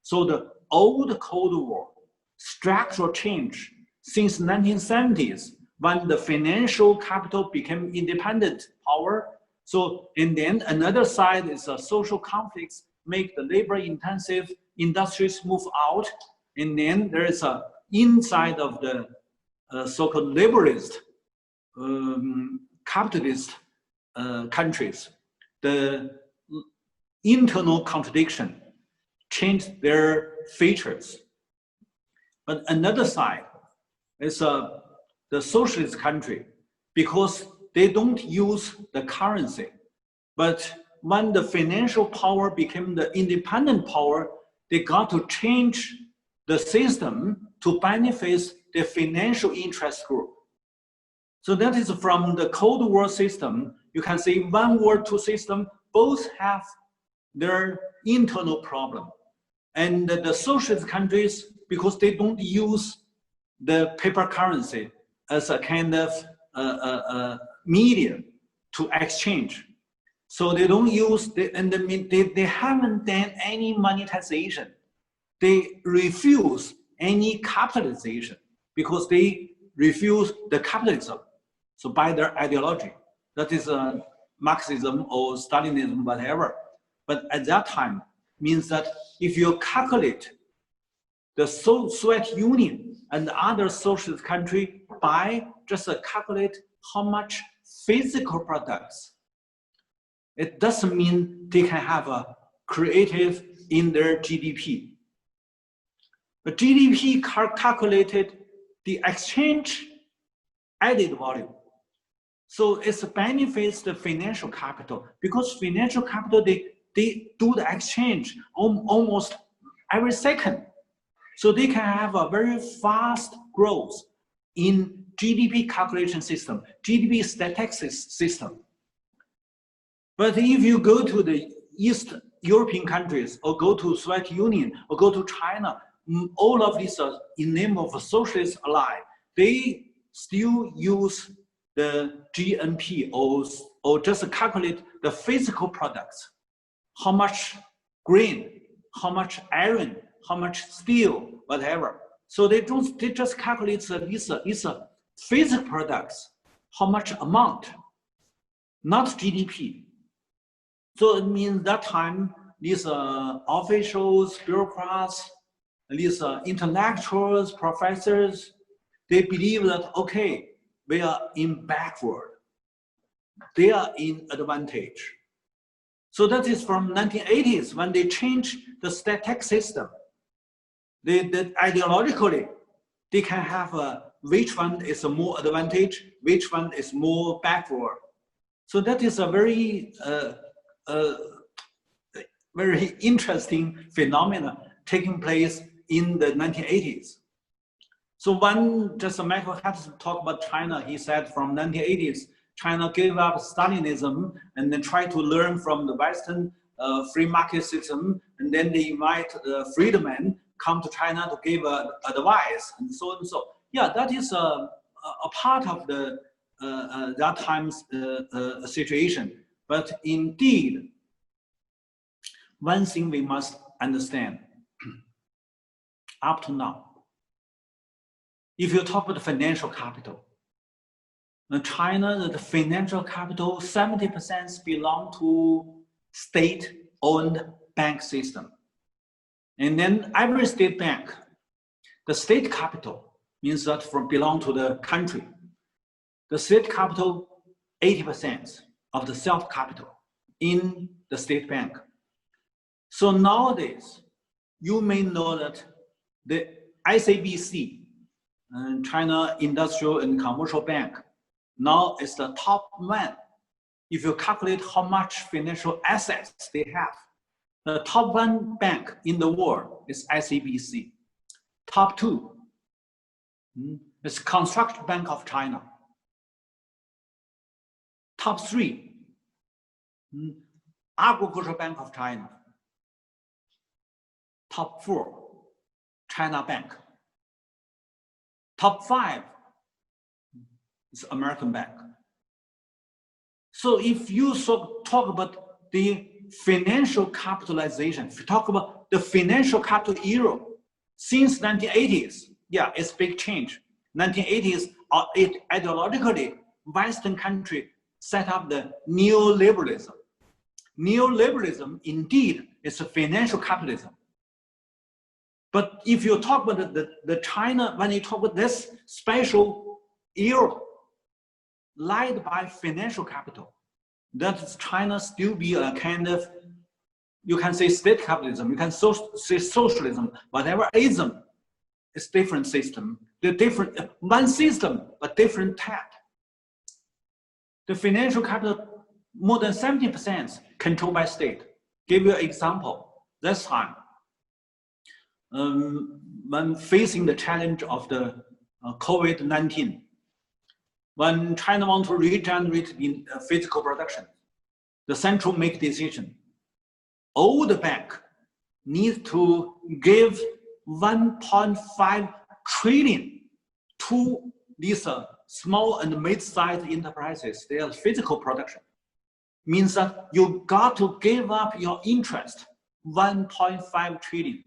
So the old Cold War structural change since 1970s, when the financial capital became independent power. So, and then another side is social conflicts make the labor-intensive industries move out. And then there is a inside of the so-called laborist, capitalist countries, the internal contradiction changed their features. But another side is the socialist country, because they don't use the currency. But when the financial power became the independent power, they got to change the system to benefit the financial interest group. So that is from the Cold War system. You can see One War, Two system, both have their internal problem. And the socialist countries, because they don't use the paper currency as a kind of medium to exchange. So they don't use, they haven't done any monetization. They refuse any capitalization because they refuse the capitalism. So by their ideology, that is Marxism or Stalinism, whatever. But at that time, means that if you calculate the Soviet Union and other socialist country by just calculate how much physical products, it doesn't mean they can have a creative in their GDP. The GDP calculated the exchange added value. So it benefits the financial capital because financial capital, they do the exchange almost every second. So they can have a very fast growth in GDP calculation system, GDP statistics system. But if you go to the East European countries or go to Soviet Union or go to China, all of these are in name of a socialist ally, they still use the GNP or just calculate the physical products. How much grain, how much iron, how much steel, whatever. So they just calculate these physical products, how much amount, not GDP. So it means that time, these officials, bureaucrats, these intellectuals, professors, they believe that, okay, we are in backward. They are in advantage. So that is from 1980s when they changed the static system. Ideologically, they can have which one is a more advantage, which one is more backward. So that is a very, very interesting phenomenon taking place in the 1980s. So when just Michael Hudson talked about China, he said from 1980s, China gave up Stalinism and then try to learn from the Western free market system, and then they invite freedmen come to China to give advice and so on and so. Yeah, that is a part of the that time's situation. But indeed, one thing we must understand up to now, if you talk about the financial capital, in China, the financial capital, 70% belong to state-owned bank system. And then every state bank, the state capital means that belong to the country. The state capital, 80% of the self-capital in the state bank. So nowadays, you may know that the SABC, China Industrial and Commercial Bank, now is the top one. If you calculate how much financial assets they have, the top one bank in the world is SABC. Top two is Construction Bank of China. Top three, Agricultural Bank of China. Top four, China Bank. Top five is American Bank. So if you talk about the financial capitalization, if you talk about the financial capital era since 1980s, yeah, it's big change. 1980s, ideologically, Western country set up the neoliberalism. Neoliberalism, indeed, is a financial capitalism. But if you talk about the China, when you talk about this special era led by financial capital, that China still be a kind of, you can say state capitalism, you can say socialism, whatever ism, it's different system. The different, one system, but different type. The financial capital, more than 70% controlled by state. Give you an example. This time, when facing the challenge of the COVID-19, when China wants to regenerate in physical production, the central make decision. All the bank need to give 1.5 trillion to these small and mid-sized enterprises. They are physical production. Means that you got to give up your interest, 1.5 trillion.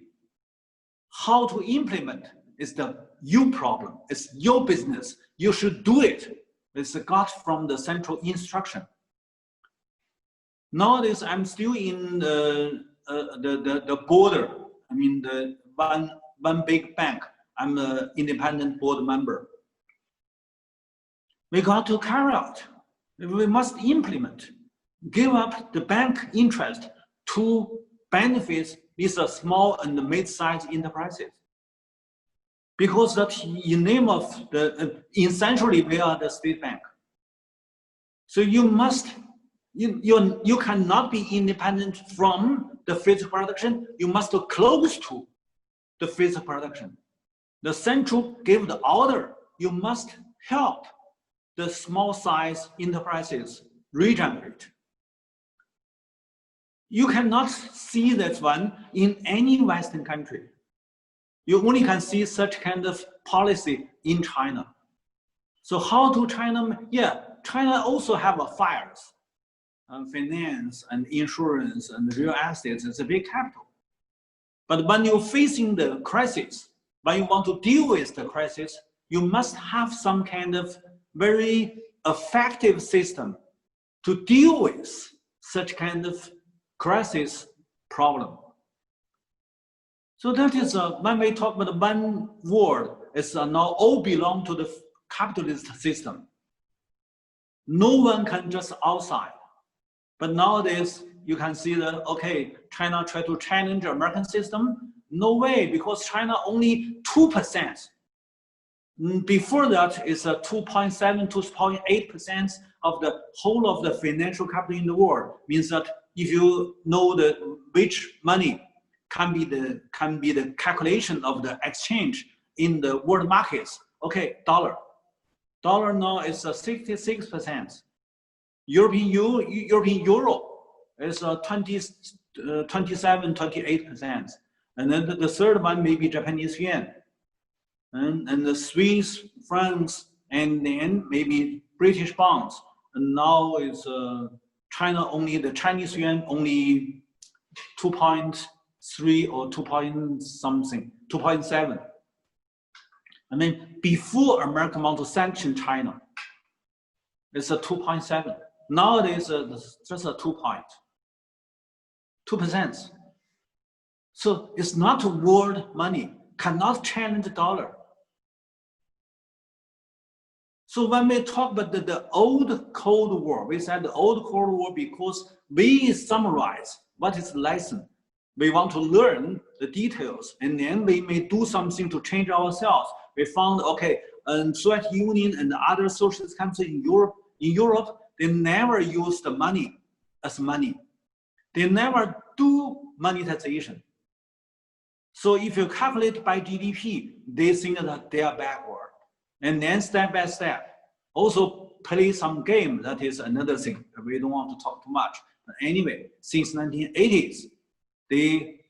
How to implement is your problem. It's your business. You should do it. It's got from the central instruction. Nowadays, I'm still in the border. I mean, the one big bank. I'm an independent board member. We got to carry out. We must implement. Give up the bank interest to benefit these small and mid-sized enterprises. Because that in name of the, essentially we are the state bank. So you must, you cannot be independent from the physical production. You must go close to the physical production. The central gave the order. You must help the small size enterprises regenerate. You cannot see that one in any Western country. You only can see such kind of policy in China. So how do China, yeah, China also have fires, finance and insurance and real estate. It's a big capital. But when you're facing the crisis, when you want to deal with the crisis, you must have some kind of very effective system to deal with such kind of crisis problem. So that is when we talk about one world, it's now all belong to the capitalist system. No one can just outside. But nowadays, you can see that, okay, China try to challenge the American system. No way, because China only 2%. Before that, it's 2.7, 2.8% of the whole of the financial capital in the world. Means that if you know which money can be the calculation of the exchange in the world markets. Okay, dollar now is 66%. European euro is 27, 28%. And then the third one may be Japanese yen. And the Swiss francs, and then maybe British pounds. And now it's China only, the Chinese yuan only 2.3 or 2 point something, 2.7. And then before America want to sanction China, it's a 2.7. Nowadays, just a 2%. So it's not world money, cannot challenge the dollar. So when we talk about the old Cold War, we said the old Cold War because we summarize what is the lesson. We want to learn the details, and then we may do something to change ourselves. We found, okay, Soviet Union and other socialist countries in Europe, they never use the money as money. They never do monetization. So if you calculate by GDP, they think that they are backward. And then step by step, also play some game. That is another thing. We don't want to talk too much. But anyway, since 1980s, they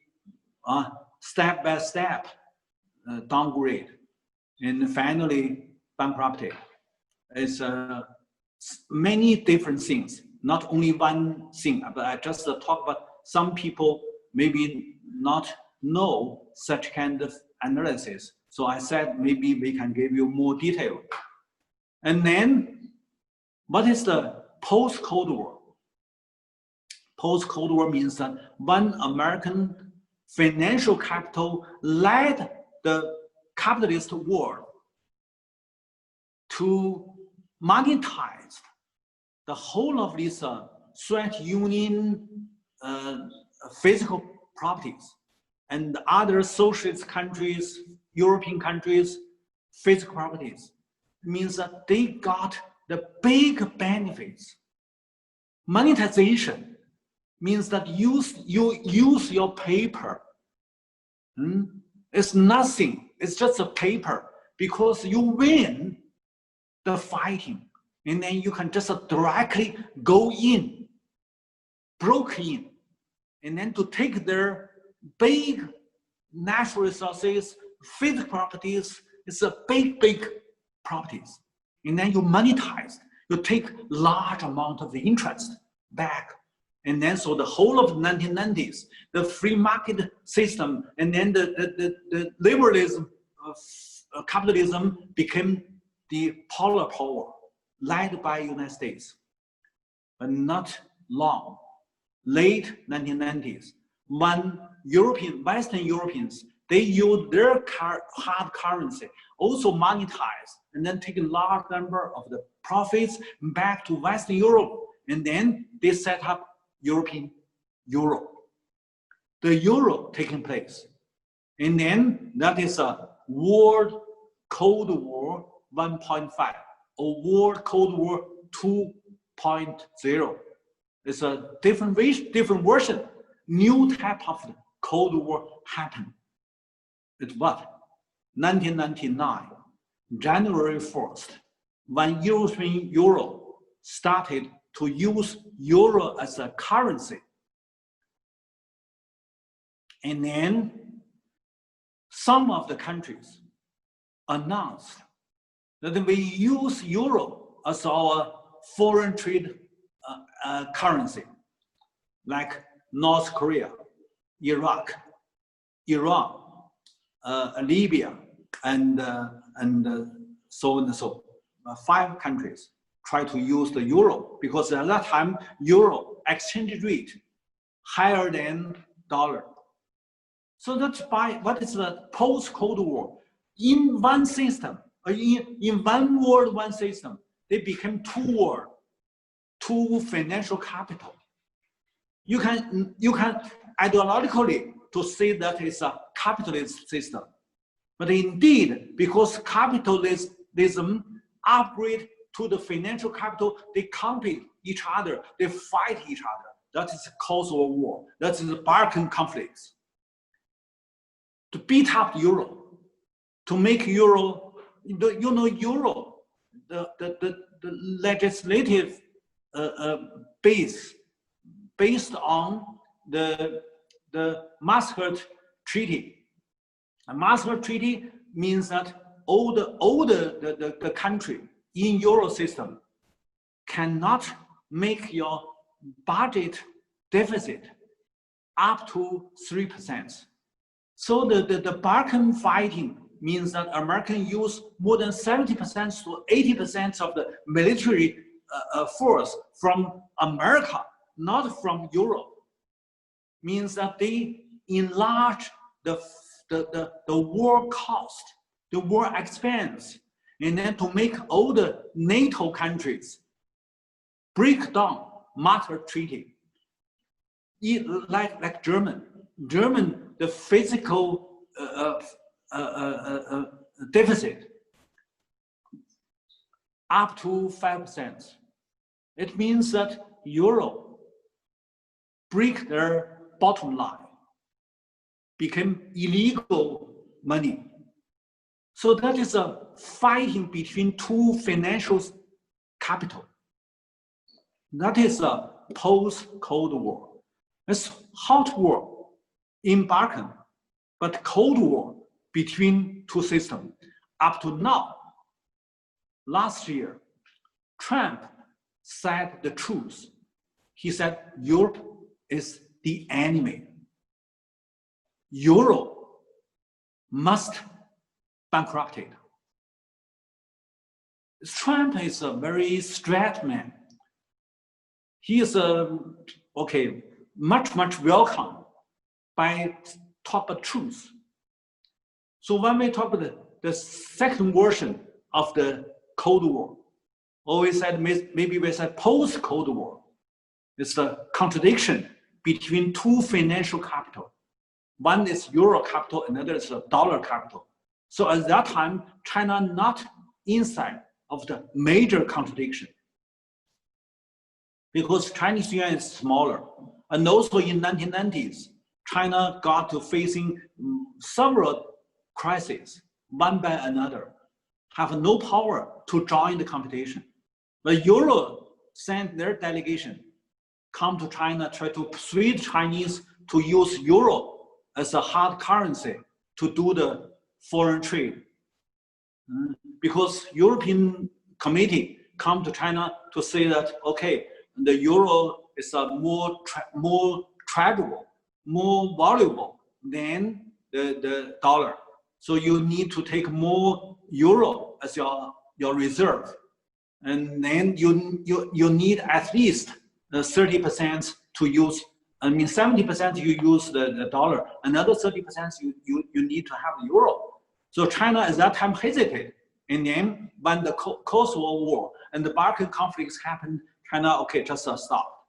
step by step downgrade, and finally bankruptcy. It's many different things, not only one thing. But I just talk about some people maybe not know such kind of analysis. So I said maybe we can give you more detail. And then, what is the post-Cold War? Post-Cold War means that when American financial capital led the capitalist world to monetize the whole of this Soviet Union physical properties and other socialist countries, European countries, physical properties. It means that they got the big benefits. Monetization means that you use your paper. It's nothing, it's just a paper, because you win the fighting, and then you can just directly go in, broke in, and then to take their big natural resources, physical properties, it's a big properties. And then you monetize, you take large amount of the interest back. And then so the whole of the 1990s, the free market system, and then the liberalism of capitalism became the polar power led by United States. But not long, late 1990s, when Western Europeans, they use their hard currency, also monetize, and then take a large number of the profits back to Western Europe, and then they set up European euro. The euro taking place. And then that is a World Cold War 1.5 or World Cold War 2.0. It's a different version, new type of Cold War happened. It's what? 1999, January 1st, when European euro started to use euro as a currency. And then some of the countries announced that we use euro as our foreign trade currency, like North Korea, Iraq, Iran, Libya, and so on and so on. 5 countries try to use the euro because at that time euro exchange rate higher than dollar. So that's why what is the post-Cold War? In one system, in one world, one system, they became two world, two financial capital. You can ideologically to say that it's a capitalist system, but indeed, because capitalism upgrade to the financial capital, they compete each other, they fight each other. That is the cause of war. That is the Balkan conflicts. To beat up euro, to make euro, euro, the legislative based on the Maastricht Treaty. A Maastricht Treaty means that all the country in Euro system cannot make your budget deficit up to 3%. So the Balkan fighting means that American use more than 70% to 80% of the military force from America, not from Europe. Means that they enlarge the war cost, the war expense, and then to make all the NATO countries break down Maastricht Treaty. Like German, the physical deficit up to 5%. It means that Europe break their bottom line, became illegal money. So that is a fighting between two financial capital. That is a post-Cold War. It's hot war in Balkan, but Cold War between two systems. Up to now, last year, Trump said the truth. He said Europe is the enemy. Europe must bankrupt it. Trump is a very straight man. He is much welcome by talk the truth. So when we talk about the second version of the Cold War, always said maybe we said post-Cold War. It's the contradiction between two financial capital. One is euro capital, another is a dollar capital. So at that time, China not inside of the major contradiction, because Chinese yuan is smaller. And also in 1990s, China got to facing several crises, one by another, have no power to join the competition. But Euro sent their delegation, come to China, try to persuade Chinese to use Euro as a hard currency to do the foreign trade. Because European committee come to China to say that, okay, the Euro is a more tradable, more valuable than the dollar. So you need to take more Euro as your reserve. And then you need at least 30% to use, 70% you use the dollar, another 30% you need to have Euro. So China at that time hesitated. And then when the Kosovo War and the Balkan conflicts happened, China, okay, just stop.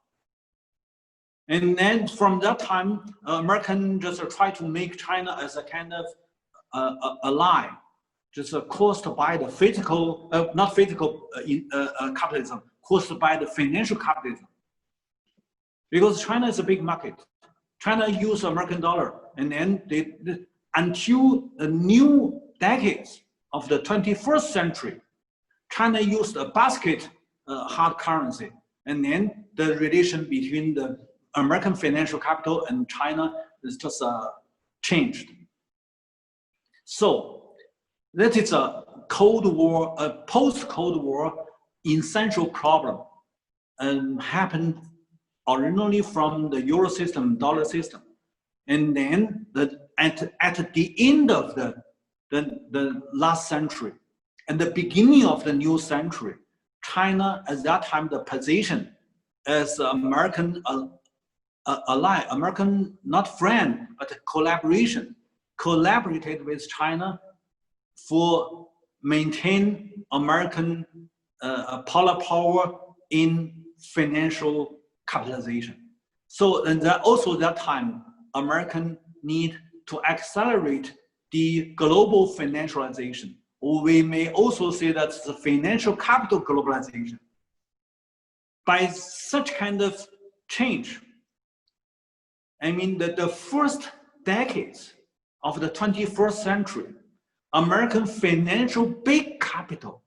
And then from that time, American just try to make China as a kind of ally, just caused by the physical, not physical capitalism, caused by the financial capitalism. Because China is a big market. China use American dollar, and then until the new decades of the 21st century, China used a basket hard currency, and then the relation between the American financial capital and China is just changed. So that is a Cold War, a post-Cold War essential problem, and happened originally from the Euro system, dollar system. And then at the end of the last century and the beginning of the new century, China at that time, the position as American ally, American not friend, but collaborated with China for maintain American power in financial capitalization. So and also that time, American need to accelerate the global financialization. Or we may also say that's the financial capital globalization. By such kind of change, I mean that the first decades of the 21st century, American financial big capital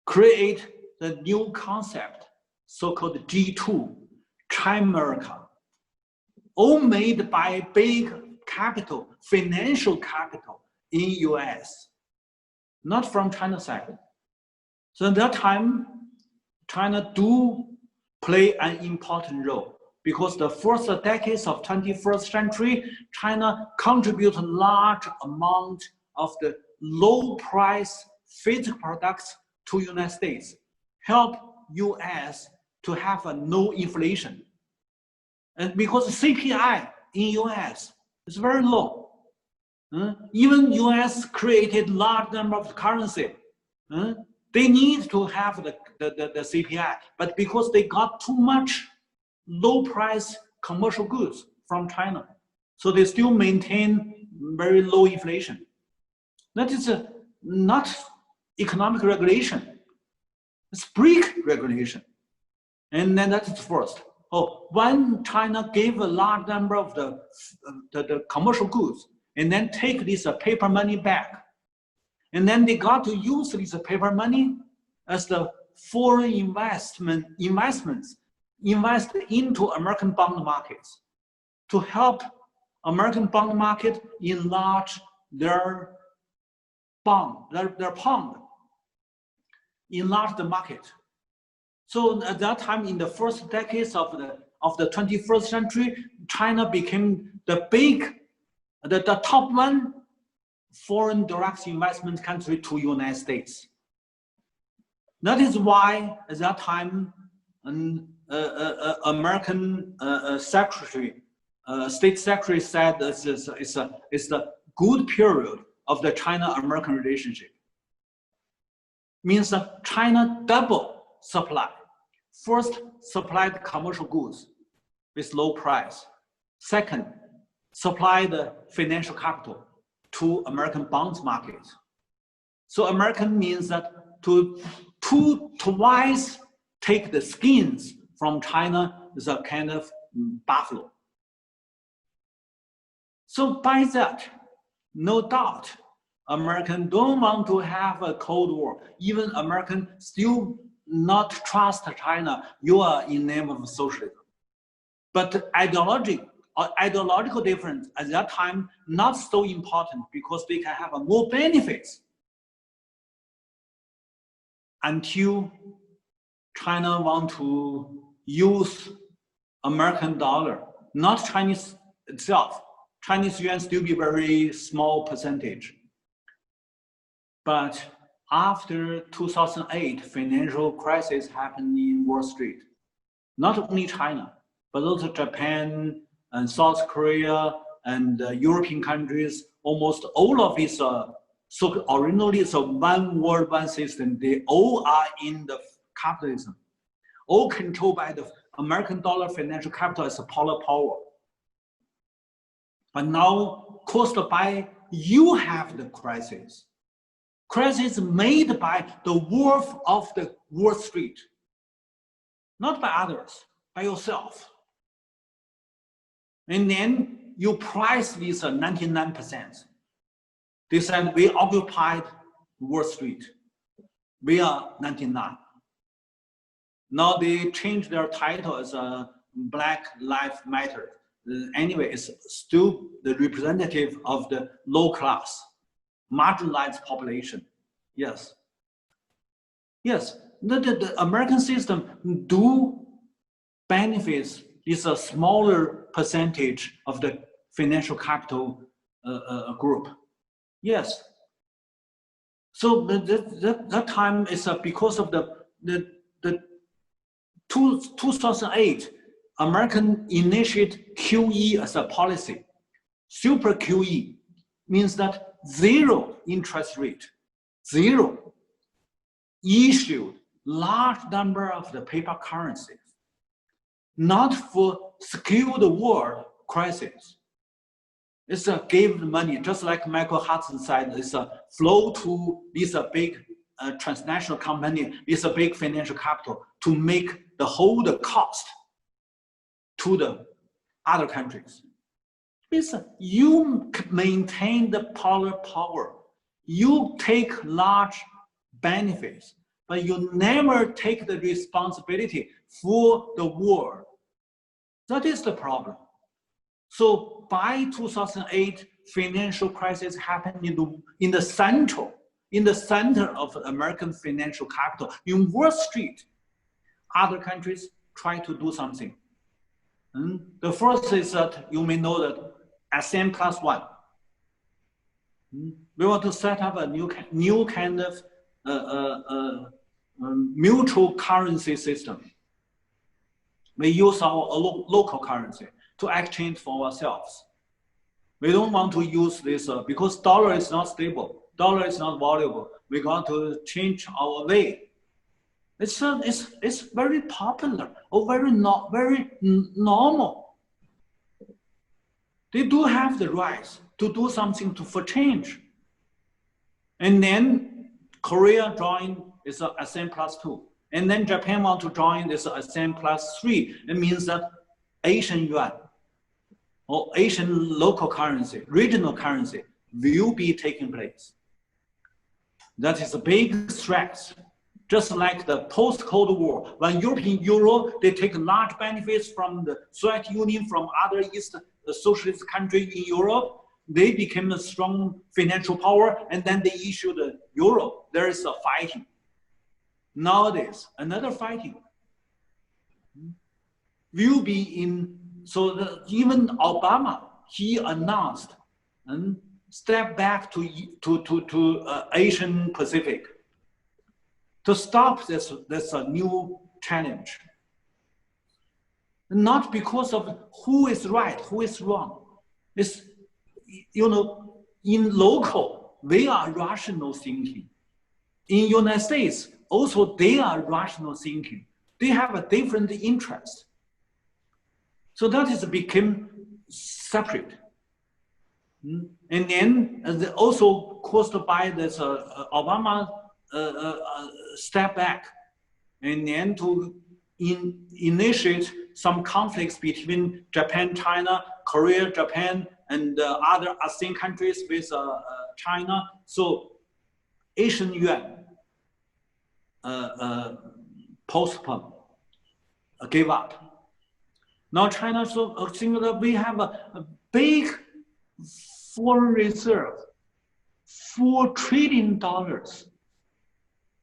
create the new concept so-called G2, Chimerica, all made by big capital, financial capital in US, not from China side. So at that time, China do play an important role because the first decades of 21st century, China contribute a large amount of the low price physical products to United States, help US to have a no inflation. And because CPI in US is very low. Even US created large number of currency. They need to have the CPI, but because they got too much low price commercial goods from China, so they still maintain very low inflation. That is not economic regulation, it's brick regulation. And then that is first. When China gave a large number of the commercial goods and then take this paper money back, and then they got to use this paper money as the foreign investments invest into American bond markets to help American bond market enlarge their bond, their pound, enlarge the market. So at that time, in the first decades of the 21st century, China became the top one foreign direct investment country to United States. That is why at that time, an American State Secretary said it's a good period of the China-American relationship. Means that China double supply. First, supplied commercial goods with low price. Second, supply the financial capital to American bonds market. So American means that to twice take the skins from China is a kind of buffalo. So by that, no doubt, American don't want to have a Cold War. Even American still not trust China. You are in name of socialism. But ideological difference at that time, not so important because they can have more benefits until China want to use American dollar, not Chinese itself. Chinese yuan still be very small percentage. But after 2008, financial crisis happened in Wall Street. Not only China, but also Japan and South Korea and European countries, almost all of these, so originally it's a one world, one system. They all are in the capitalism, all controlled by the American dollar financial capital as a power. But now caused by you have the crisis. Crisis made by the worth of the Wall Street, not by others, by yourself. And then you price these 99%. They said we occupied Wall Street. We are 99. Now they changed their title as a Black Lives Matter. Anyway, it's still the representative of the low class, marginalized population. Yes. Yes, the American system do benefits is a smaller percentage of the financial capital group. Yes. So that time is because of the 2008, American initiated QE as a policy. Super QE means that zero interest rate, zero, issued large number of the paper currencies, not for skilled world crisis. It's a gave money, just like Michael Hudson said, it's a flow to this big transnational company, it's a big financial capital to make the whole cost to the other countries. It's you maintain the power. You take large benefits, but you never take the responsibility for the world. That is the problem. So by 2008, financial crisis happened in the center of American financial capital, in Wall Street. Other countries try to do something. And the first is that you may know that SM+1. We want to set up a new kind of mutual currency system. We use our local currency to exchange for ourselves. We don't want to use this because dollar is not stable, dollar is not valuable. We got to change our way. It's very popular or very normal. They do have the rights to do something for change. And then Korea joined is a SM+2. And then Japan want to join this SM+3. It means that Asian yuan or Asian local currency, regional currency will be taking place. That is a big threat. Just like the post-Cold War, when European Euro, they take large benefits from the Soviet Union, from other East socialist countries in Europe, they became a strong financial power, and then they issued the euro. There is a fighting. Nowadays, another fighting will be in, so even Obama, he announced and step back to Asian Pacific to stop this new challenge. Not because of who is right, who is wrong. It's, you know, in local, they are rational thinking. In United States, also they are rational thinking. They have a different interest. So that is became separate. And then also caused by this Obama step back, and then to initiate some conflicts between Japan, China, Korea, Japan, and other ASEAN countries with China. So Asian yuan postponed, gave up. Now China, so think that we have a big foreign reserve, $4 trillion.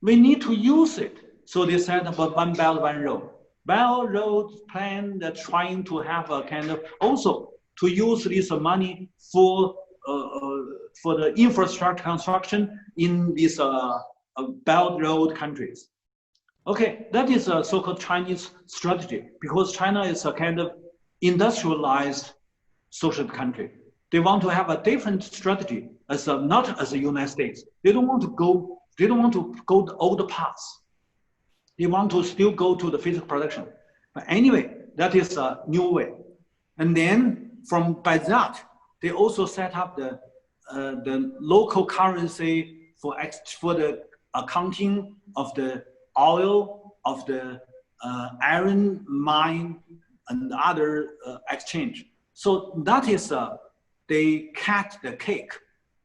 We need to use it. So they set up a One Belt, One Road. Belt Road plan that's trying to have a kind of also to use this money for the infrastructure construction in these Belt Road countries. Okay, that is a so-called Chinese strategy because China is a kind of industrialized social country. They want to have a different strategy as not as the United States. They don't want to go the old paths. They want to still go to the physical production. But anyway, that is a new way. And then by that, they also set up the local currency for the accounting of the oil, of the iron mine, and other exchange. So that is, they cut the cake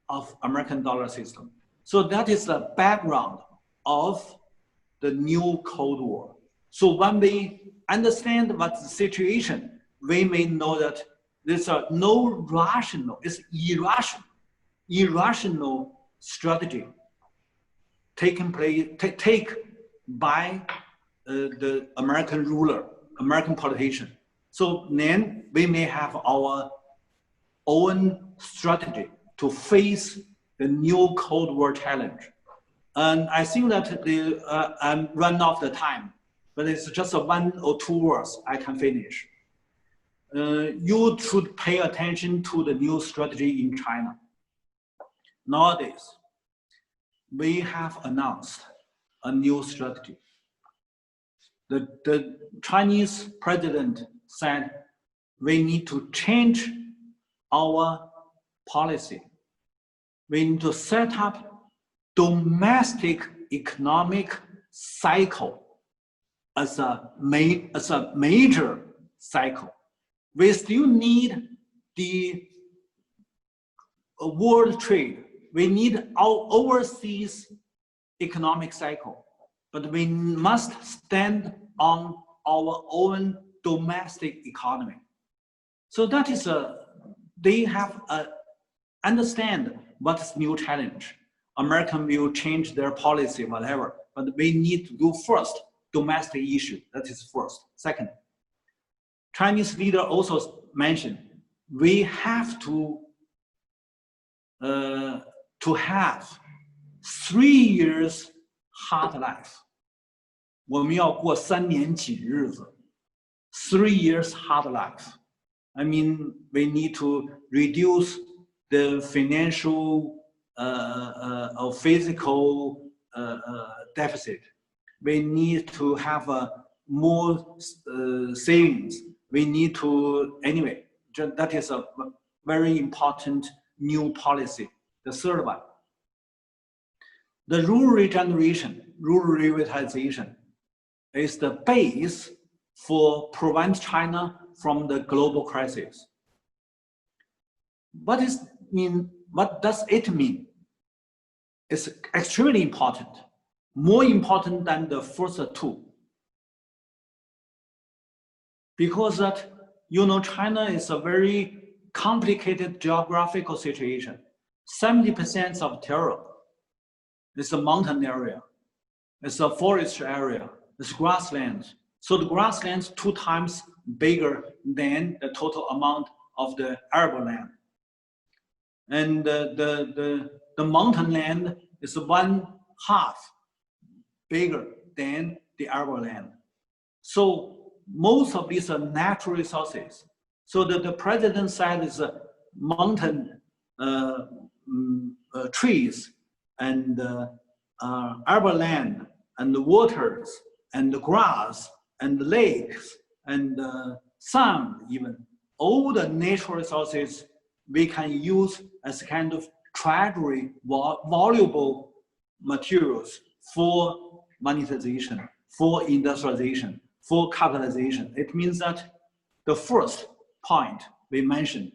of American dollar system. So that is the background of the new Cold War. So when we understand what's the situation, we may know that there's no rational, it's irrational strategy taking place, take by the American ruler, American politician. So then we may have our own strategy to face the new Cold War challenge. And I think that I'm run off the time, but it's just 1 or 2 words I can finish. You should pay attention to the new strategy in China. Nowadays, we have announced a new strategy. The Chinese president said we need to change our policy. We need to set up domestic economic cycle as a major cycle. We still need the world trade. We need our overseas economic cycle. but we must stand on our own domestic economy. So that is they have understand what's new challenge. American will change their policy, whatever, but we need to do first domestic issue. That is first. Second, Chinese leader also mentioned we have to have 3 years hard life. 我们要过3年紧日子 3 years hard life. I mean, we need to reduce the financial or physical deficit. We need to have more savings. We need to, anyway, that is a very important new policy. The third one, the rural regeneration, rural revitalization is the base for prevent China from the global crisis. What does it mean? It's extremely important, more important than the first two. Because that, you know, China is a very complicated geographical situation. 70% of terrain is a mountain area. It's a forest area. It's grasslands. So the grasslands 2 times bigger than the total amount of the arable land. And the mountain land is 1/2 bigger than the arable land. So most of these are natural resources. So the president said is mountain trees and arable land and the waters and the grass and the lakes and sun, even all the natural resources we can use as kind of treasury, valuable materials for monetization, for industrialization, for capitalization. It means that the first point we mentioned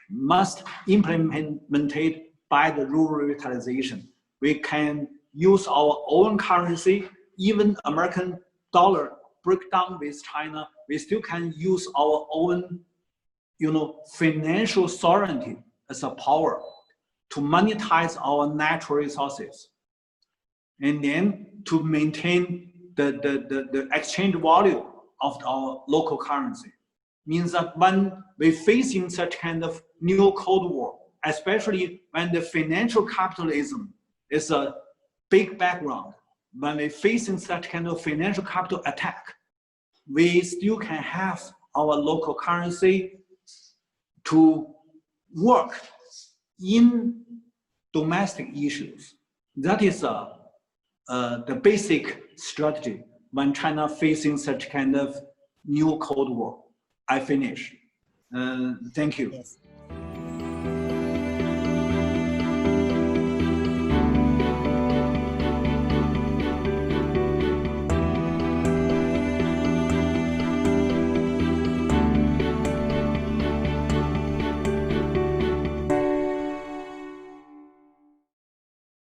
must implemented by the rural revitalization. We can use our own currency, even American dollar break down with China, we still can use our own, you know, financial sovereignty as a power to monetize our natural resources. And then to maintain the exchange value of our local currency. Means that when we're facing such kind of new Cold War, especially when the financial capitalism is a big background, when we're facing such kind of financial capital attack, we still can have our local currency to work in domestic issues. That is the basic strategy when China facing such kind of new Cold War. I finish. Thank you. Yes.